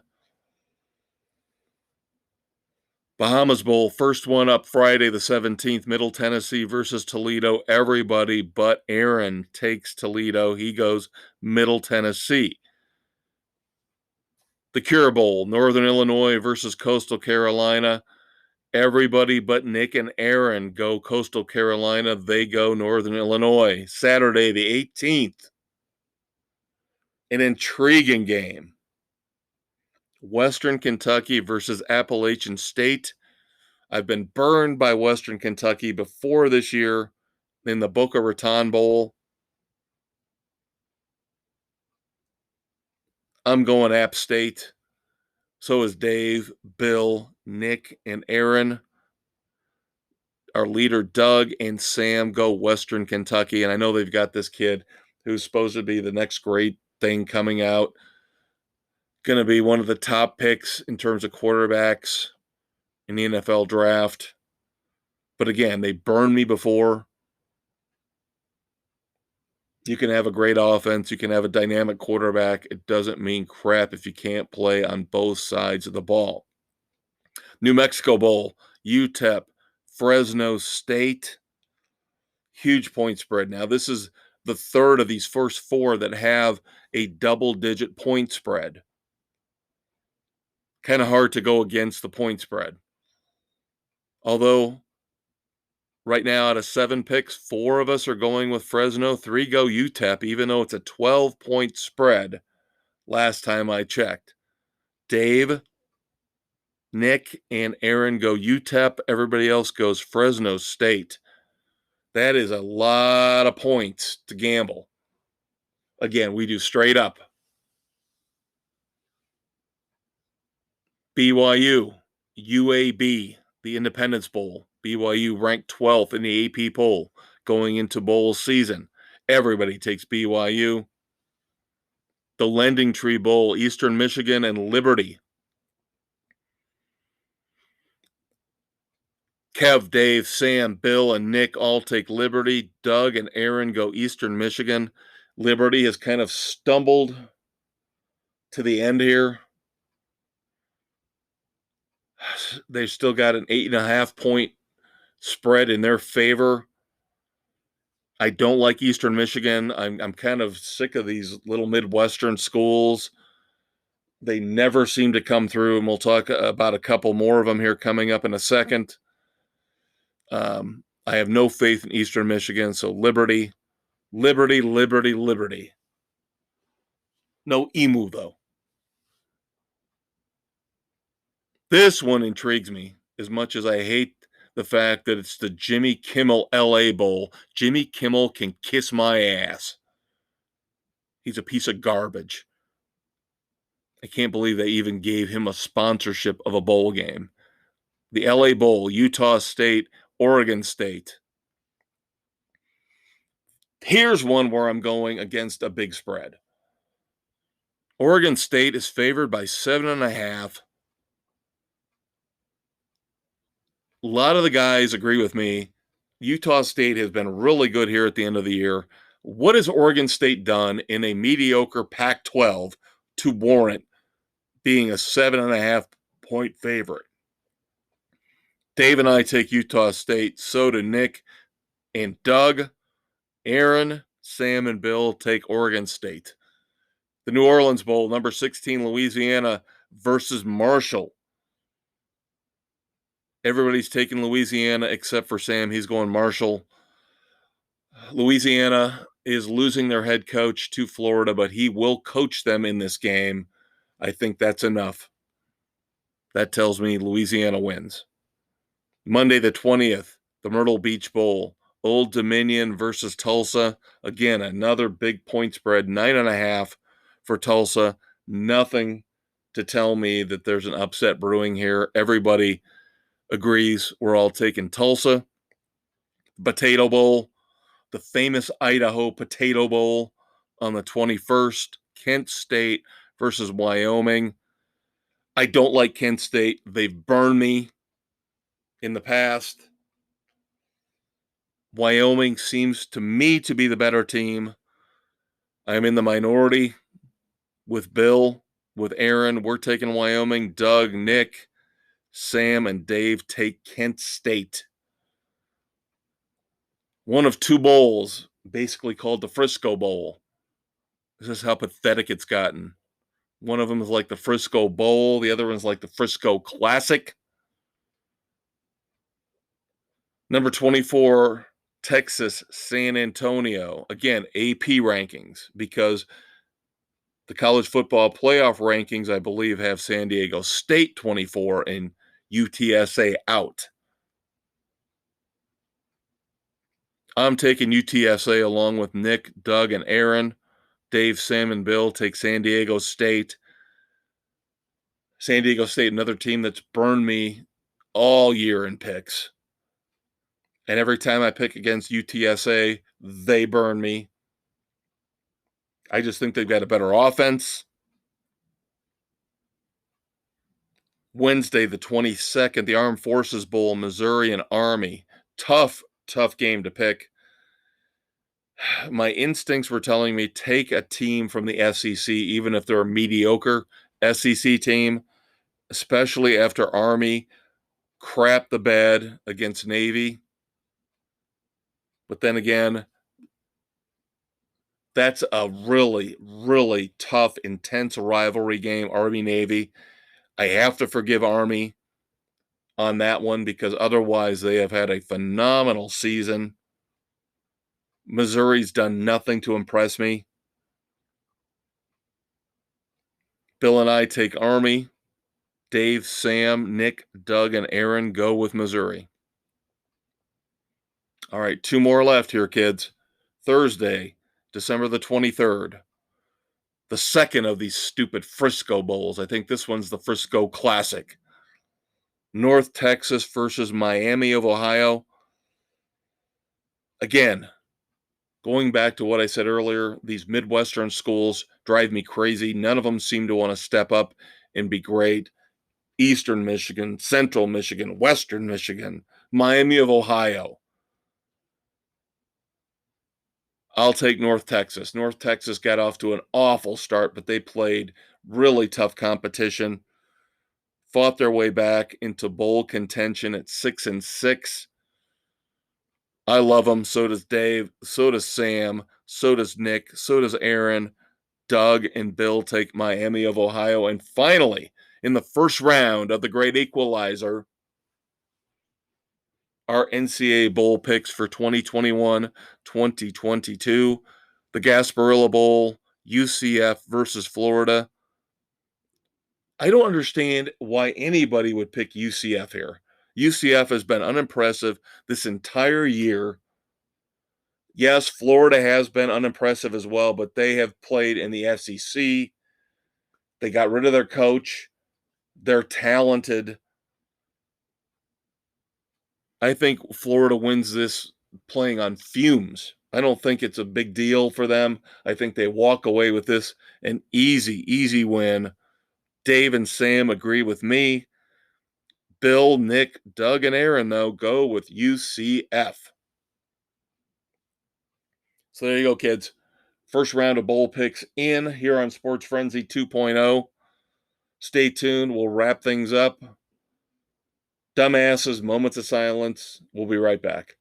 Bahamas Bowl, first one up Friday the 17th, Middle Tennessee versus Toledo. Everybody but Aaron takes Toledo. He goes Middle Tennessee. The Cure Bowl, Northern Illinois versus Coastal Carolina. Everybody but Nick and Aaron go Coastal Carolina. They go Northern Illinois. Saturday the 18th, an intriguing game. Western Kentucky versus Appalachian State. I've been burned by Western Kentucky before this year in the Boca Raton Bowl. I'm going App State. So is Dave, Bill, Nick, and Aaron. Our leader, Doug, and Sam go Western Kentucky. And I know they've got this kid who's supposed to be the next great thing coming out. Going to be one of the top picks in terms of quarterbacks in the NFL draft. But again, they burned me before. You can have a great offense. You can have a dynamic quarterback. It doesn't mean crap if you can't play on both sides of the ball. New Mexico Bowl, UTEP, Fresno State. Huge point spread. Now, this is the third of these first 4 that have a double-digit point spread. Kind of hard to go against the point spread. Although, right now, out of 7 picks, 4 of us are going with Fresno, 3 go UTEP, even though it's a 12-point spread last time I checked. Dave, Nick, and Aaron go UTEP. Everybody else goes Fresno State. That is a lot of points to gamble. Again, we do straight up. BYU, UAB, the Independence Bowl. BYU ranked 12th in the AP poll going into bowl season. Everybody takes BYU. The Lending Tree Bowl, Eastern Michigan and Liberty. Kev, Dave, Sam, Bill, and Nick all take Liberty. Doug and Aaron go Eastern Michigan. Liberty has kind of stumbled to the end here. They've still got an 8.5 point spread in their favor. I don't like Eastern Michigan. I'm kind of sick of these little Midwestern schools. They never seem to come through, and we'll talk about a couple more of them here coming up in a second. I have no faith in Eastern Michigan, so Liberty. Liberty, liberty, liberty. No emu, though. This one intrigues me as much as I hate the fact that it's the Jimmy Kimmel LA Bowl. Jimmy Kimmel can kiss my ass. He's a piece of garbage. I can't believe they even gave him a sponsorship of a bowl game. The LA Bowl, Utah State, Oregon State. Here's one where I'm going against a big spread. Oregon State is favored by 7.5. A lot of the guys agree with me. Utah State has been really good here at the end of the year. What has Oregon State done in a mediocre Pac 12 to warrant being a 7.5 point favorite? Dave and I take Utah State. So do Nick and Doug. Aaron, Sam, and Bill take Oregon State. The New Orleans Bowl, number 16, Louisiana versus Marshall. Everybody's taking Louisiana except for Sam. He's going Marshall. Louisiana is losing their head coach to Florida, but he will coach them in this game. I think that's enough. That tells me Louisiana wins. Monday the 20th, the Myrtle Beach Bowl. Old Dominion versus Tulsa. Again, another big point spread, 9.5 for Tulsa. Nothing to tell me that there's an upset brewing here. Everybody agrees we're all taking Tulsa. Potato Bowl, the famous Idaho Potato Bowl on the 21st. Kent State versus Wyoming. I don't like Kent State. They've burned me in the past. Wyoming seems to me to be the better team. I'm in the minority with Bill, with Aaron. We're taking Wyoming. Doug, Nick, Sam, and Dave take Kent State. One of two bowls, basically called the Frisco Bowl. This is how pathetic it's gotten. One of them is like the Frisco Bowl. The other one's like the Frisco Classic. Number 24, Texas, San Antonio. Again, AP rankings, because the college football playoff rankings, I believe, have San Diego State 24 and UTSA out. I'm taking UTSA along with Nick, Doug, and Aaron. Dave, Sam, and Bill take San Diego State. San Diego State, another team that's burned me all year in picks. And every time I pick against UTSA, they burn me. I just think they've got a better offense. Wednesday, the 22nd, the Armed Forces Bowl, Missouri and Army. Tough game to pick. My instincts were telling me take a team from the SEC, even if they're a mediocre SEC team, especially after Army crap the bed against Navy. But then again, that's a really, really tough, intense rivalry game, Army-Navy. I have to forgive Army on that one because otherwise they have had a phenomenal season. Missouri's done nothing to impress me. Bill and I take Army. Dave, Sam, Nick, Doug, and Aaron go with Missouri. All right, two more left here, kids. Thursday, December the 23rd. The second of these stupid Frisco Bowls. I think this one's the Frisco Classic. North Texas versus Miami of Ohio. Again, going back to what I said earlier, these Midwestern schools drive me crazy. None of them seem to want to step up and be great. Eastern Michigan, Central Michigan, Western Michigan, Miami of Ohio. I'll take North Texas. North Texas got off to an awful start, but they played really tough competition, fought their way back into bowl contention at 6-6. I love them. So does Dave. So does Sam. So does Nick. So does Aaron. Doug and Bill take Miami of Ohio. And finally, in the first round of the Great Equalizer, our NCAA Bowl picks for 2021-2022. The Gasparilla Bowl, UCF versus Florida. I don't understand why anybody would pick UCF here. UCF has been unimpressive this entire year. Yes, Florida has been unimpressive as well, but they have played in the SEC. They got rid of their coach. They're talented. I think Florida wins this playing on fumes. I don't think it's a big deal for them. I think they walk away with this an easy win. Dave and Sam agree with me. Bill, Nick, Doug, and Aaron, though, go with UCF. So there you go, kids. First round of bowl picks in here on Sports Frenzy 2.0. Stay tuned. We'll wrap things up. Dumbasses, moments of silence. We'll be right back.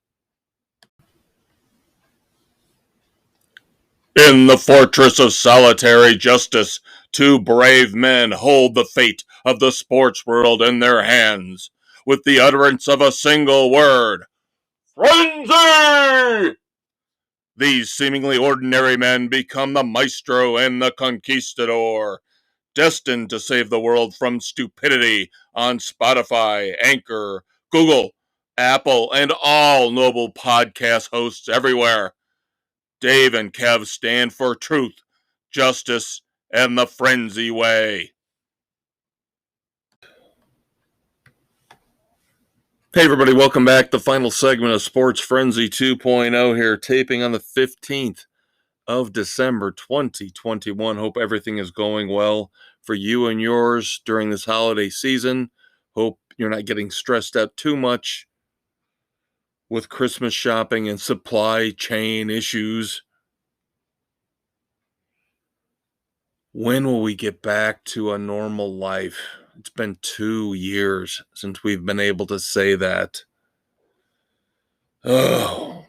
In the fortress of solitary justice, two brave men hold the fate of the sports world in their hands. With the utterance of a single word, Frenzy! These seemingly ordinary men become the maestro and the conquistador, destined to save the world from stupidity on Spotify, Anchor, Google, Apple, and all noble podcast hosts everywhere. Dave and Kev stand for truth, justice, and the frenzy way. Hey everybody, welcome back. The final segment of Sports Frenzy 2.0 here, taping on the 15th of December 2021. Hope everything is going well for you and yours during this holiday season. Hope you're not getting stressed out too much with Christmas shopping and supply chain issues. When will we get back to a normal life? It's been 2 years since we've been able to say that. Oh,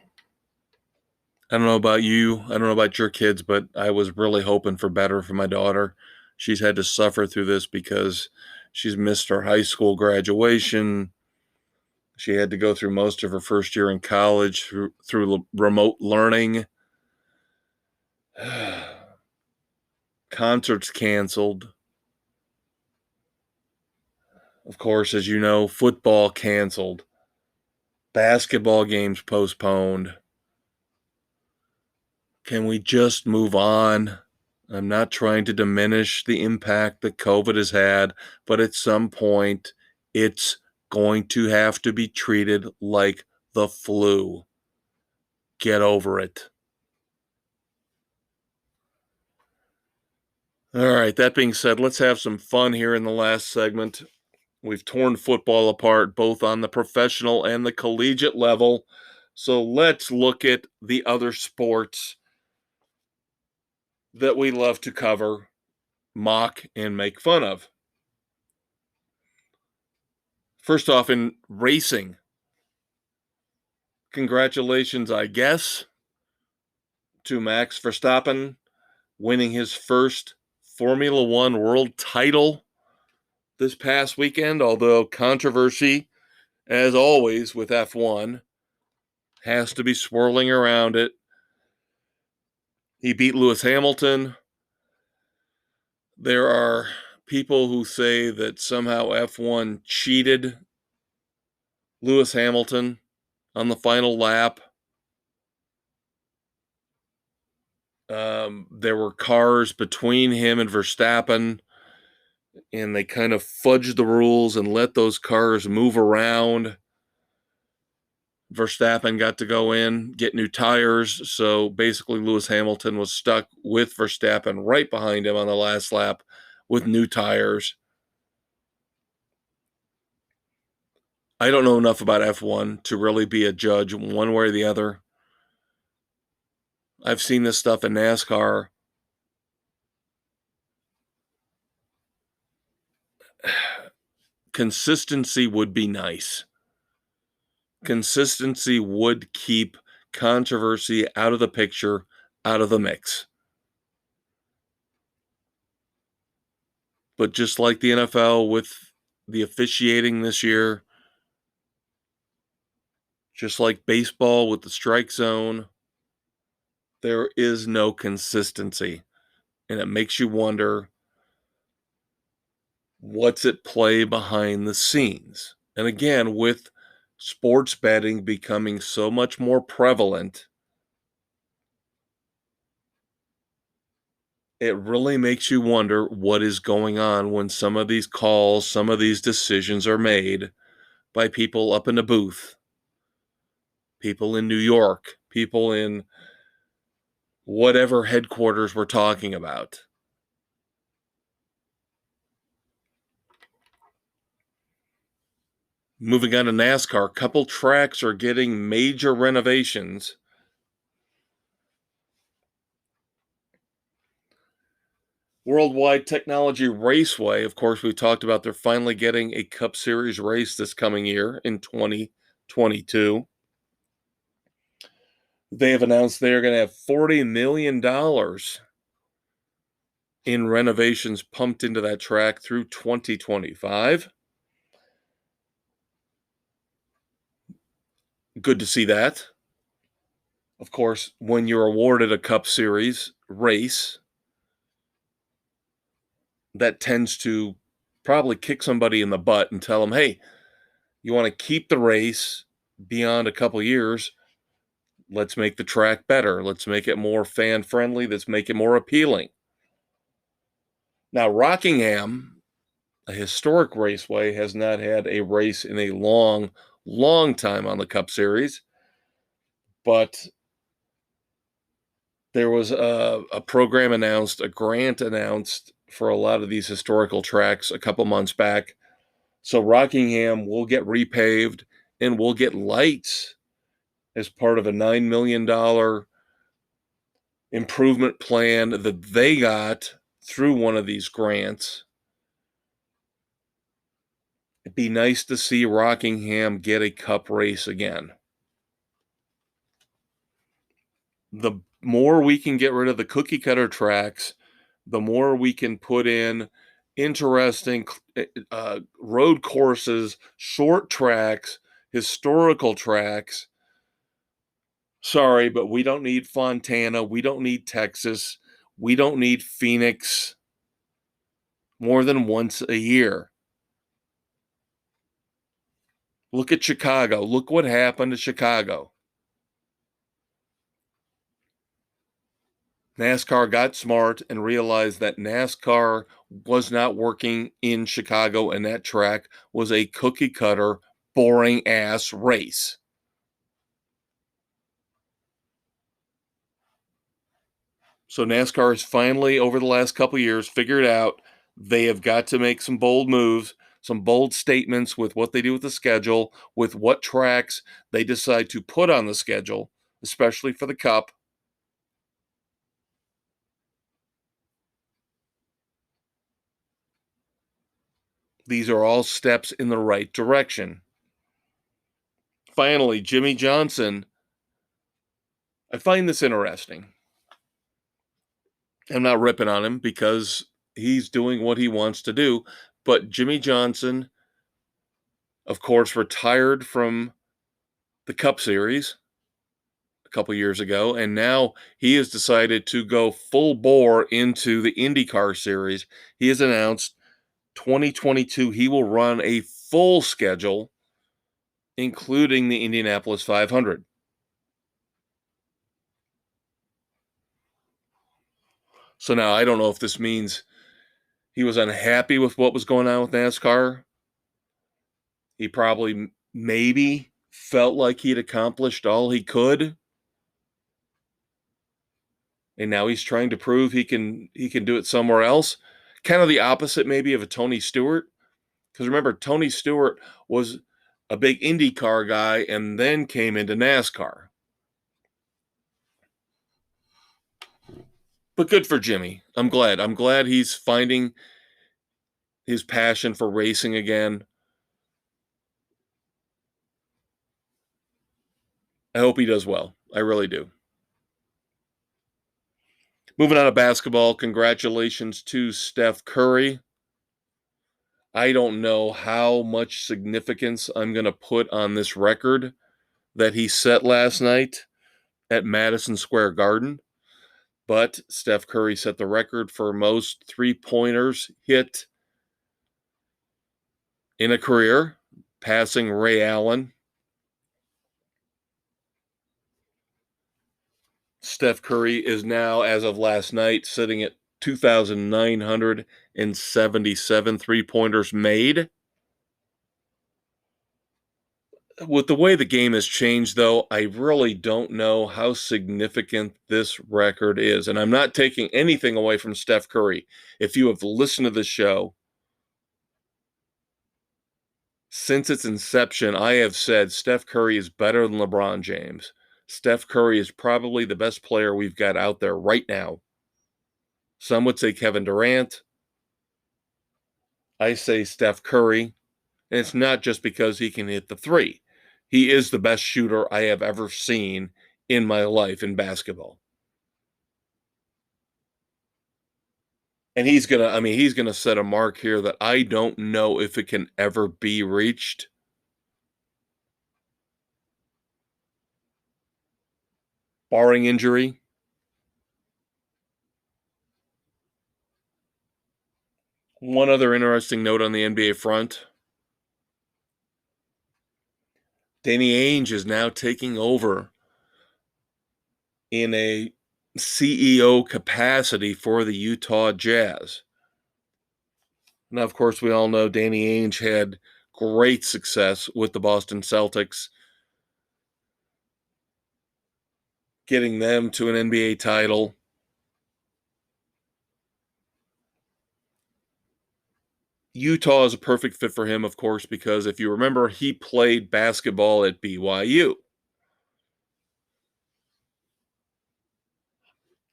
I don't know about you. I don't know about your kids, but I was really hoping for better for my daughter. She's had to suffer through this because she's missed her high school graduation. She had to go through most of her first year in college through remote learning. Concerts canceled. Of course, as you know, football canceled. Basketball games postponed. Can we just move on? I'm not trying to diminish the impact that COVID has had, but at some point, it's going to have to be treated like the flu. Get over it. All right, that being said, let's have some fun here in the last segment. We've torn football apart both on the professional and the collegiate level. So let's look at the other sports that we love to cover, mock, and make fun of. First off, in racing, congratulations, I guess, to Max Verstappen winning his first Formula One world title this past weekend, although controversy, as always with F1, has to be swirling around it. He beat Lewis Hamilton. There are people who say that somehow F1 cheated Lewis Hamilton on the final lap. There were cars between him and Verstappen, and they kind of fudged the rules and let those cars move around. Verstappen got to go in, get new tires, so basically Lewis Hamilton was stuck with Verstappen right behind him on the last lap with new tires. I don't know enough about F1 to really be a judge one way or the other. I've seen this stuff in NASCAR. Consistency would be nice. Consistency would keep controversy out of the picture, out of the mix. But just like the NFL with the officiating this year, Just like baseball with the strike zone, there is no consistency. And it makes you wonder, what's at play behind the scenes? And again, with sports betting becoming so much more prevalent, it really makes you wonder what is going on when some of these calls, some of these decisions are made by people up in the booth, people in New York, people in whatever headquarters we're talking about. Moving on to NASCAR, a couple tracks are getting major renovations. Worldwide Technology Raceway, of course, we talked about they're finally getting a Cup Series race this coming year in 2022. They have announced they are going to have $40 million in renovations pumped into that track through 2025. Good to see that. Of course, when you're awarded a Cup Series race, that tends to probably kick somebody in the butt and tell them, hey, you want to keep the race beyond a couple years, let's make the track better. Let's make it more fan friendly. Let's make it more appealing. Now, Rockingham, a historic raceway, has not had a race in a long, long time on the Cup Series. But there was a program announced, a grant announced for a lot of these historical tracks a couple months back. So Rockingham will get repaved and will get lights as part of a $9 million improvement plan that they got through one of these grants. It'd be nice to see Rockingham get a cup race again. The more we can get rid of the cookie cutter tracks, the more we can put in interesting road courses, short tracks, historical tracks. Sorry, but we don't need Fontana. We don't need Texas. We don't need Phoenix more than once a year. Look at Chicago. Look what happened to Chicago. NASCAR got smart and realized that NASCAR was not working in Chicago, and that track was a cookie cutter, boring ass race. So NASCAR has finally, over the last couple of years, figured out they have got to make some bold moves, some bold statements with what they do with the schedule, with what tracks they decide to put on the schedule, especially for the Cup. These are all steps in the right direction. Finally, Jimmy Johnson. I find this interesting. I'm not ripping on him because he's doing what he wants to do. But Jimmy Johnson, of course, retired from the Cup Series a couple years ago, and now he has decided to go full bore into the IndyCar Series. He has announced 2022 he will run a full schedule, including the Indianapolis 500. So now I don't know if this means he was unhappy with what was going on with NASCAR. He probably maybe felt like he'd accomplished all he could. And now he's trying to prove he can do it somewhere else. Kind of the opposite maybe of a Tony Stewart. Because remember, Tony Stewart was a big IndyCar guy and then came into NASCAR. But good for Jimmy. I'm glad. I'm glad he's finding his passion for racing again. I hope he does well. I really do. Moving on to basketball, congratulations to Steph Currie. I don't know how much significance I'm going to put on this record that he set last night at Madison Square Garden, but Steph Curry set the record for most three-pointers hit in a career, passing Ray Allen. Steph Curry is now, as of last night, sitting at 2,977 three-pointers made. With the way the game has changed, though, I really don't know how significant this record is. And I'm not taking anything away from Steph Curry. If you have listened to the show, since its inception, I have said Steph Curry is better than LeBron James. Steph Curry is probably the best player we've got out there right now. Some would say Kevin Durant. I say Steph Curry. And it's not just because he can hit the three. He is the best shooter I have ever seen in my life in basketball. And he's gonna set a mark here that I don't know if it can ever be reached. Barring injury. One other interesting note on the NBA front. Danny Ainge is now taking over in a CEO capacity for the Utah Jazz. Now, of course, we all know Danny Ainge had great success with the Boston Celtics, getting them to an NBA title. Utah is a perfect fit for him, of course, because if you remember, he played basketball at BYU.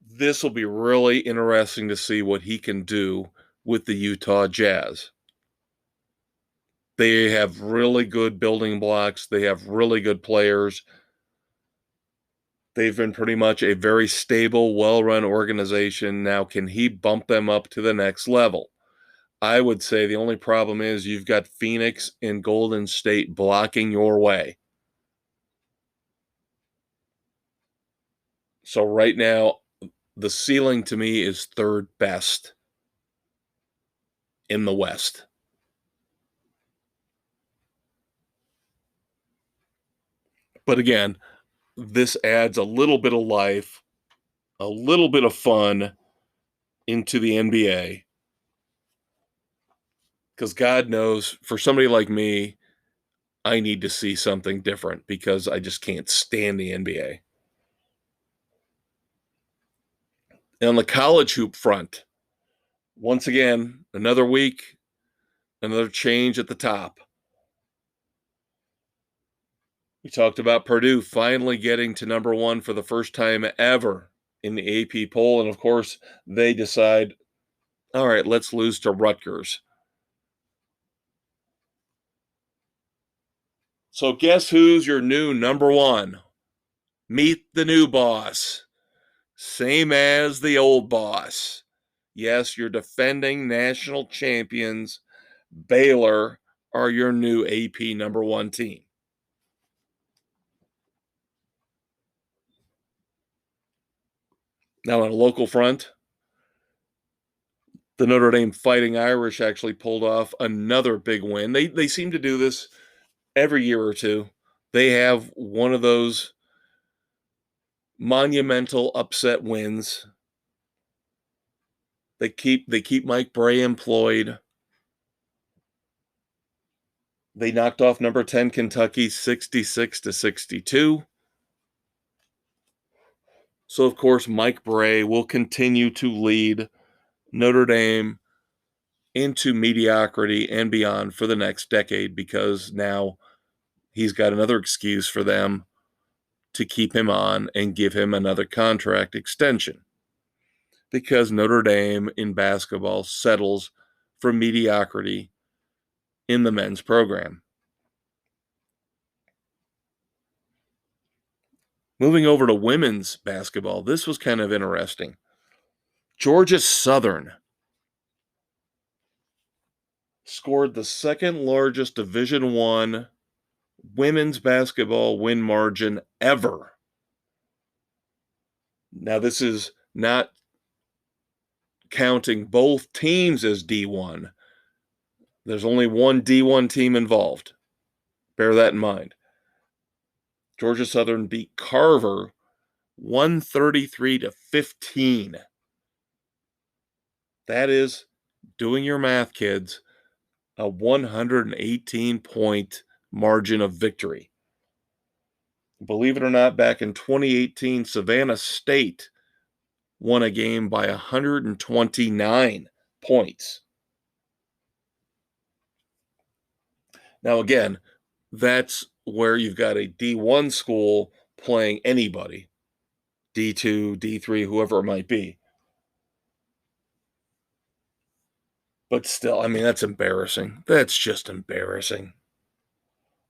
This will be really interesting to see what he can do with the Utah Jazz. They have really good building blocks. They have really good players. They've been pretty much a very stable, well-run organization. Now, can he bump them up to the next level? I would say the only problem is you've got Phoenix and Golden State blocking your way. So right now, the ceiling to me is third best in the West. But again, this adds a little bit of life, a little bit of fun into the NBA. Because God knows, for somebody like me, I need to see something different because I just can't stand the NBA. And on the college hoop front, once again, another week, another change at the top. We talked about Purdue finally getting to number one for the first time ever in the AP poll. And of course, they decide, all right, let's lose to Rutgers. So guess who's your new number one? Meet the new boss. Same as the old boss. Yes, your defending national champions, Baylor, are your new AP number one team. Now, on a local front, the Notre Dame Fighting Irish actually pulled off another big win. They seem to do this every year or two. They have one of those monumental upset wins. They keep Mike Bray employed. They knocked off number 10 Kentucky 66-62. So of course Mike Bray will continue to lead Notre Dame into mediocrity and beyond for the next decade because now he's got another excuse for them to keep him on and give him another contract extension. Because Notre Dame in basketball settles for mediocrity in the men's program. Moving over to women's basketball, this was kind of interesting. Georgia Southern scored the second largest Division I women's basketball win margin ever. Now, this is not counting both teams as D1. There's only one D1 team involved. Bear that in mind. Georgia Southern beat Carver 133-15. That is, doing your math, kids, a 118-point margin of victory. Believe it or not, back in 2018, Savannah State won a game by 129 points. Now, again, that's where you've got a D1 school playing anybody, D2, D3, whoever it might be. But still, I mean, that's embarrassing. That's just embarrassing.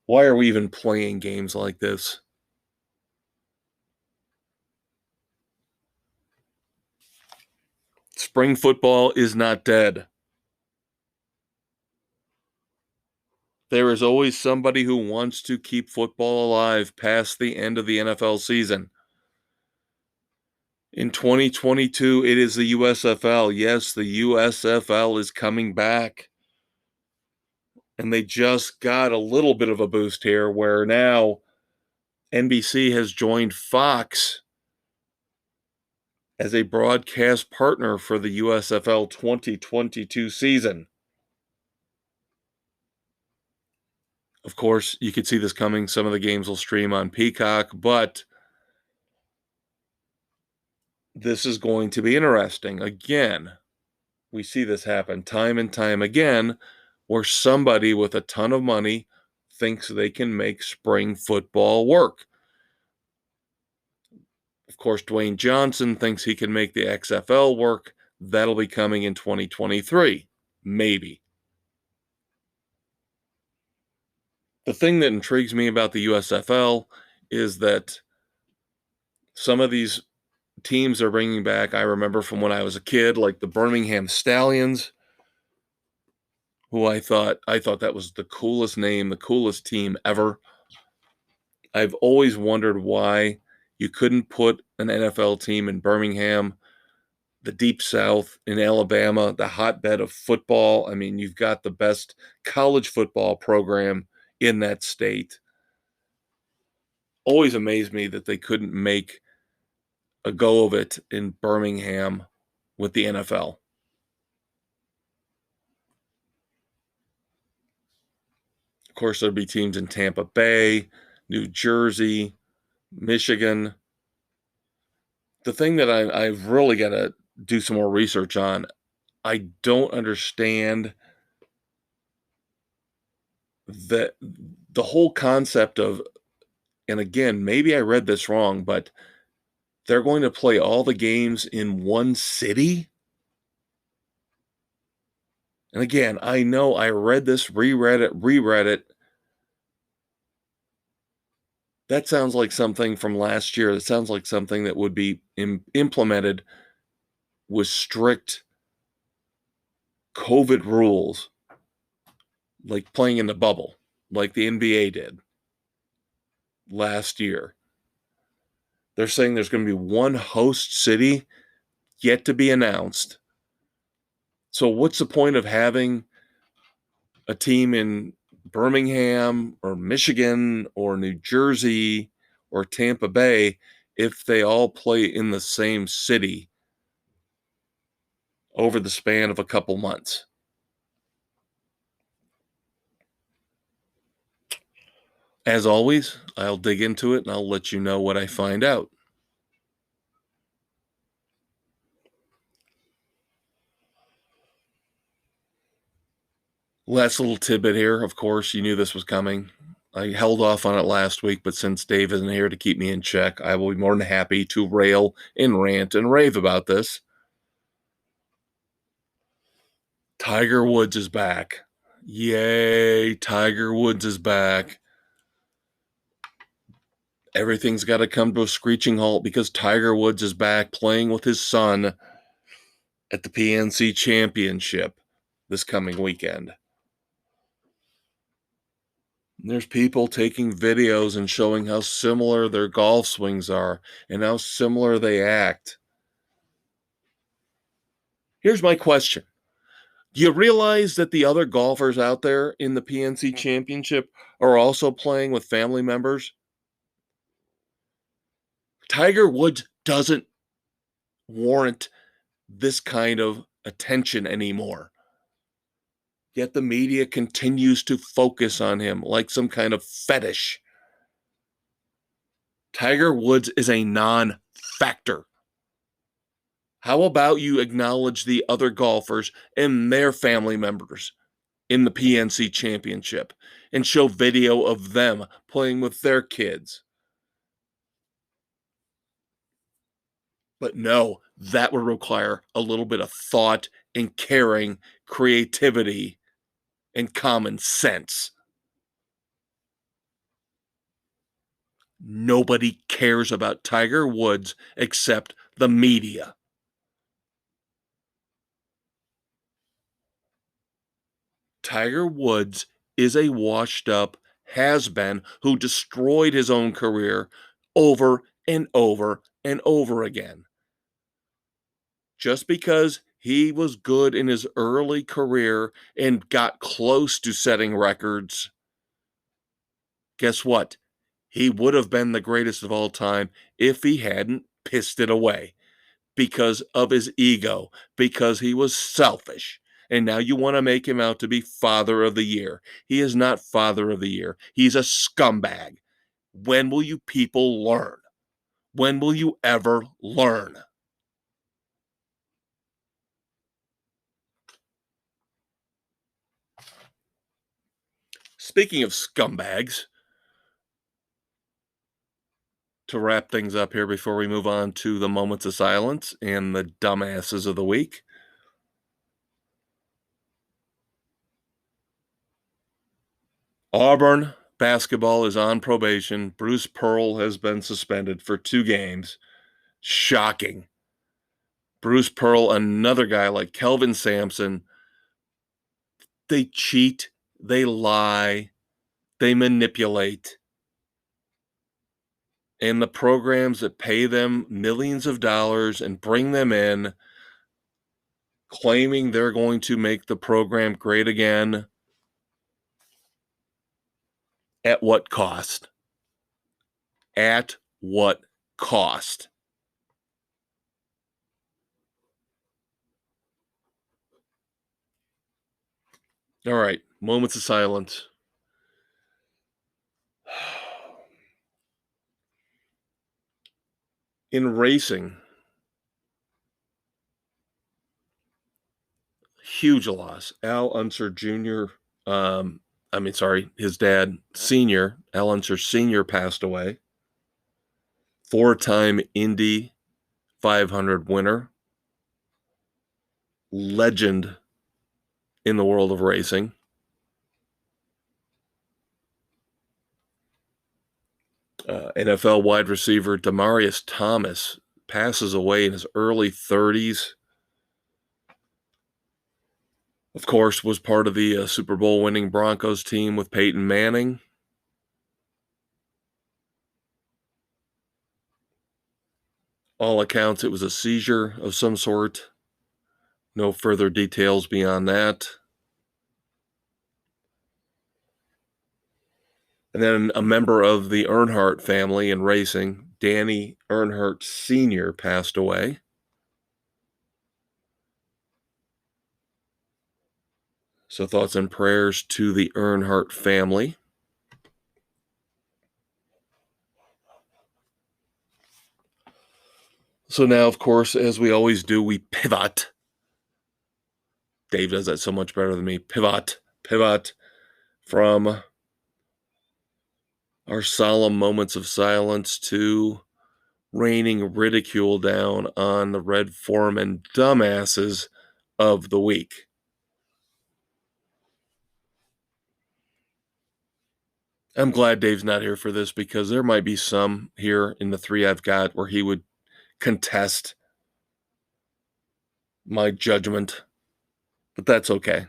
Why are we even playing games like this? Spring football is not dead. There is always somebody who wants to keep football alive past the end of the NFL season. In 2022, it is the USFL. Yes, the USFL is coming back. And they just got a little bit of a boost here where now NBC has joined Fox as a broadcast partner for the USFL 2022 season. Of course, you could see this coming. Some of the games will stream on Peacock, but this is going to be interesting. Again, we see this happen time and time again where somebody with a ton of money thinks they can make spring football work. Of course, Dwayne Johnson thinks he can make the XFL work. That'll be coming in 2023, maybe. The thing that intrigues me about the USFL is that some of these teams are bringing back, I remember from when I was a kid, like the Birmingham Stallions, who I thought that was the coolest name, the coolest team ever. I've always wondered why you couldn't put an NFL team in Birmingham, the Deep South, in Alabama, the hotbed of football. I mean, you've got the best college football program in that state. Always amazed me that they couldn't make a go of it in Birmingham with the NFL. Of course, there'd be teams in Tampa Bay, New Jersey, Michigan. The thing that I've really got to do some more research on, I don't understand the whole concept of, and again, maybe I read this wrong, but they're going to play all the games in one city? And again, I know I read this, reread it. That sounds like something from last year. That sounds like something that would be implemented with strict COVID rules, like playing in the bubble, like the NBA did last year. They're saying there's going to be one host city yet to be announced. So what's the point of having a team in Birmingham or Michigan or New Jersey or Tampa Bay if they all play in the same city over the span of a couple months? As always, I'll dig into it and I'll let you know what I find out. Last little tidbit here. Of course, you knew this was coming. I held off on it last week, but since Dave isn't here to keep me in check, I will be more than happy to rail and rant and rave about this. Tiger Woods is back. Yay, Tiger Woods is back. Everything's got to come to a screeching halt because Tiger Woods is back playing with his son at the PNC Championship this coming weekend. There's people taking videos and showing how similar their golf swings are and how similar they act. Here's my question. Do you realize that the other golfers out there in the PNC Championship are also playing with family members? Tiger Woods doesn't warrant this kind of attention anymore. Yet the media continues to focus on him like some kind of fetish. Tiger Woods is a non factor. How about you acknowledge the other golfers and their family members in the PNC Championship and show video of them playing with their kids? But no, that would require a little bit of thought and caring, creativity, and common sense. Nobody cares about Tiger Woods except the media. Tiger Woods is a washed up has been who destroyed his own career over and over and over again. Just because he was good in his early career and got close to setting records, guess what? He would have been the greatest of all time if he hadn't pissed it away because of his ego, because he was selfish. And now you want to make him out to be father of the year. He is not father of the year. He's a scumbag. When will you people learn? When will you ever learn? Speaking of scumbags, to wrap things up here before we move on to the moments of silence and the dumbasses of the week, Auburn basketball is on probation. Bruce Pearl has been suspended for 2 games. Shocking. Bruce Pearl, another guy like Kelvin Sampson, they cheat, they lie, they manipulate. And the programs that pay them millions of dollars and bring them in, claiming they're going to make the program great again, at what cost? At what cost? All right, moments of silence. In racing, huge loss. Al Unser Jr., his dad, Senior, Al Unser Sr. passed away. 4-time Indy 500 winner. Legend in the world of racing. NFL wide receiver Demaryius Thomas passes away in his early 30s. Of course, was part of the Super Bowl winning Broncos team with Peyton Manning. All accounts, it was a seizure of some sort. No further details beyond that. And then a member of the Earnhardt family in racing, Danny Earnhardt Sr., passed away. So thoughts and prayers to the Earnhardt family. So now, of course, as we always do, we pivot. Dave does that so much better than me. Pivot from our solemn moments of silence to raining ridicule down on the Red Foreman dumbasses of the week. I'm glad Dave's not here for this because there might be some here in the 3 I've got where he would contest my judgment, but that's okay.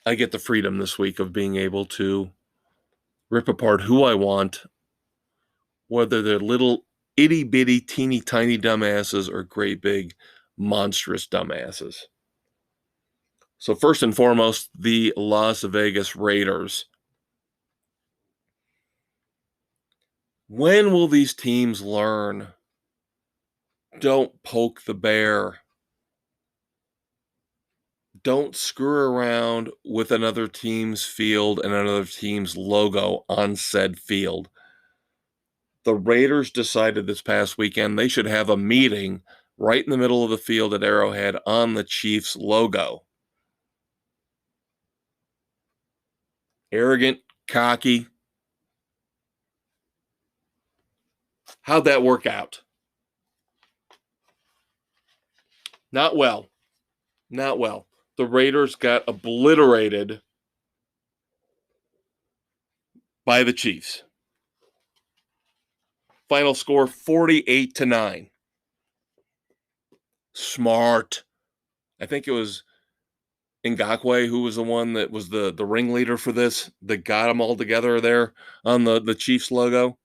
I get the freedom this week of being able to rip apart who I want, whether they're little itty bitty, teeny tiny dumbasses or great big, monstrous dumbasses. So, first and foremost, the Las Vegas Raiders. When will these teams learn? Don't poke the bear. Don't screw around with another team's field and another team's logo on said field. The Raiders decided this past weekend they should have a meeting right in the middle of the field at Arrowhead on the Chiefs logo. Arrogant, cocky. How'd that work out? Not well. Not well. The Raiders got obliterated by the Chiefs. Final score 48-9. Smart. I think it was Ngakwe who was the one that was the ringleader for this, that got them all together there on the Chiefs logo.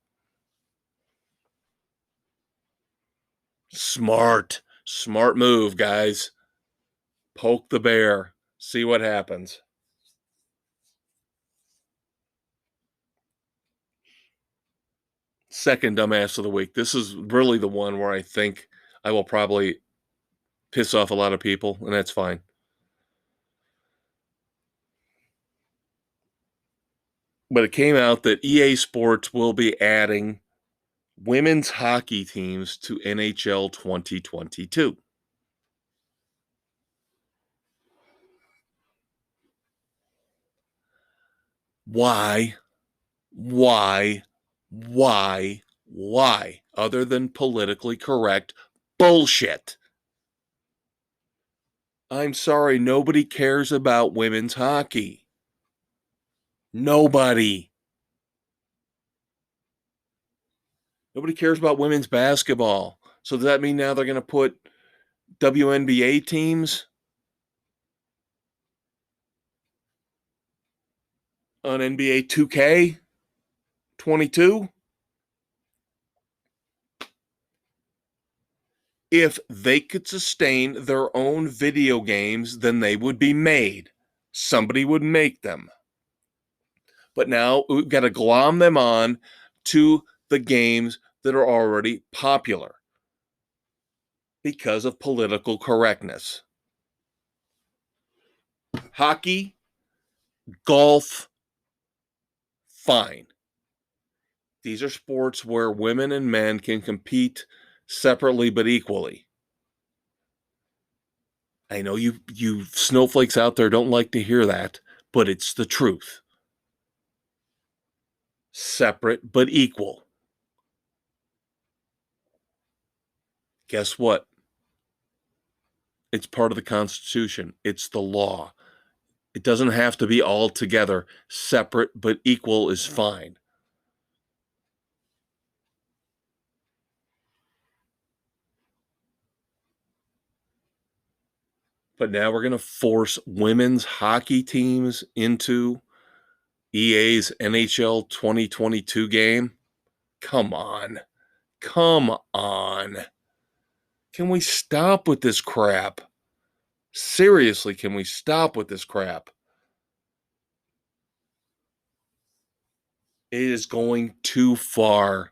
Smart. Smart move, guys. Poke the bear. See what happens. Second dumbass of the week. This is really the one where I think I will probably piss off a lot of people, and that's fine. But it came out that EA Sports will be adding women's hockey teams to NHL 2022. Why? Why? Why? Why? Other than politically correct bullshit. I'm sorry, nobody cares about women's hockey. Nobody. Nobody cares about women's basketball. So does that mean now they're going to put WNBA teams on NBA 2K22? If they could sustain their own video games, then they would be made. Somebody would make them. But now we've got to glom them on to the games that are already popular because of political correctness. Hockey, golf, fine. These are sports where women and men can compete separately but equally. I know you snowflakes out there don't like to hear that, but it's the truth. Separate but equal. Guess what? It's part of the Constitution. It's the law. It doesn't have to be all together. Separate but equal is fine. But now we're going to force women's hockey teams into EA's NHL 2022 game. Come on. Come on. Can we stop with this crap? Seriously, can we stop with this crap? It is going too far.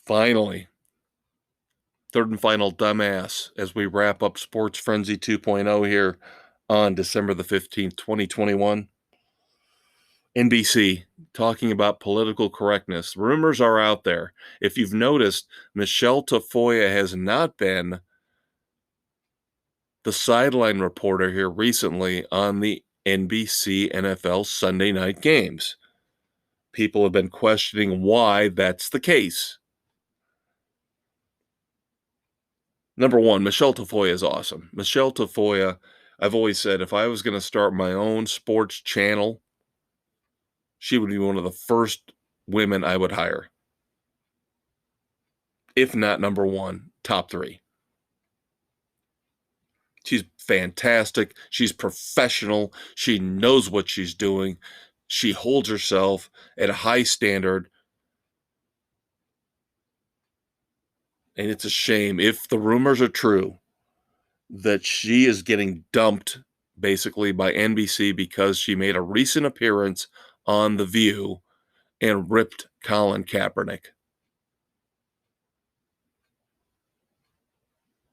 Finally, third and final dumbass as we wrap up Sports Frenzy 2.0 here on December the 15th, 2021. NBC talking about political correctness. Rumors are out there. If you've noticed, Michelle Tafoya has not been the sideline reporter here recently on the NBC NFL Sunday night games. People have been questioning why that's the case. Number one, Michelle Tafoya is awesome. Michelle Tafoya, I've always said if I was going to start my own sports channel, she would be one of the first women I would hire. If not number one, top three. She's fantastic. She's professional. She knows what she's doing. She holds herself at a high standard. And it's a shame, if the rumors are true, that she is getting dumped basically by NBC because she made a recent appearance on The View and ripped Colin Kaepernick.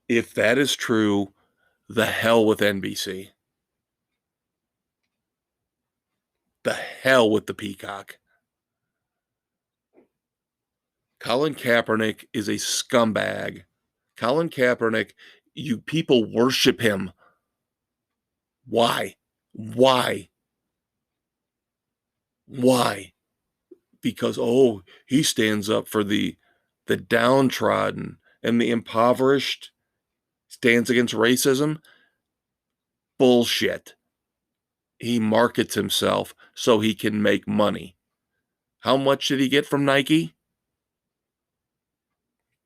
If that is true, the hell with NBC. The hell with the Peacock. Colin Kaepernick is a scumbag. Colin Kaepernick, you people worship him. Why? Why? Why? Because, oh, he stands up for the downtrodden and the impoverished, stands against racism. Bullshit. He markets himself so he can make money. How much did he get from Nike?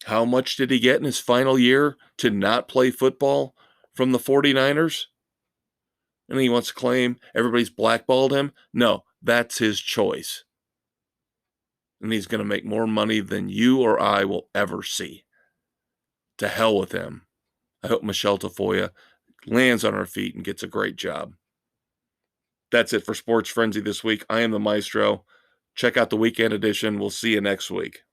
How much did he get in his final year to not play football from the 49ers? And he wants to claim everybody's blackballed him? No, that's his choice. And he's going to make more money than you or I will ever see. To hell with him. I hope Michelle Tafoya lands on her feet and gets a great job. That's it for Sports Frenzy this week. I am the Maestro. Check out the weekend edition. We'll see you next week.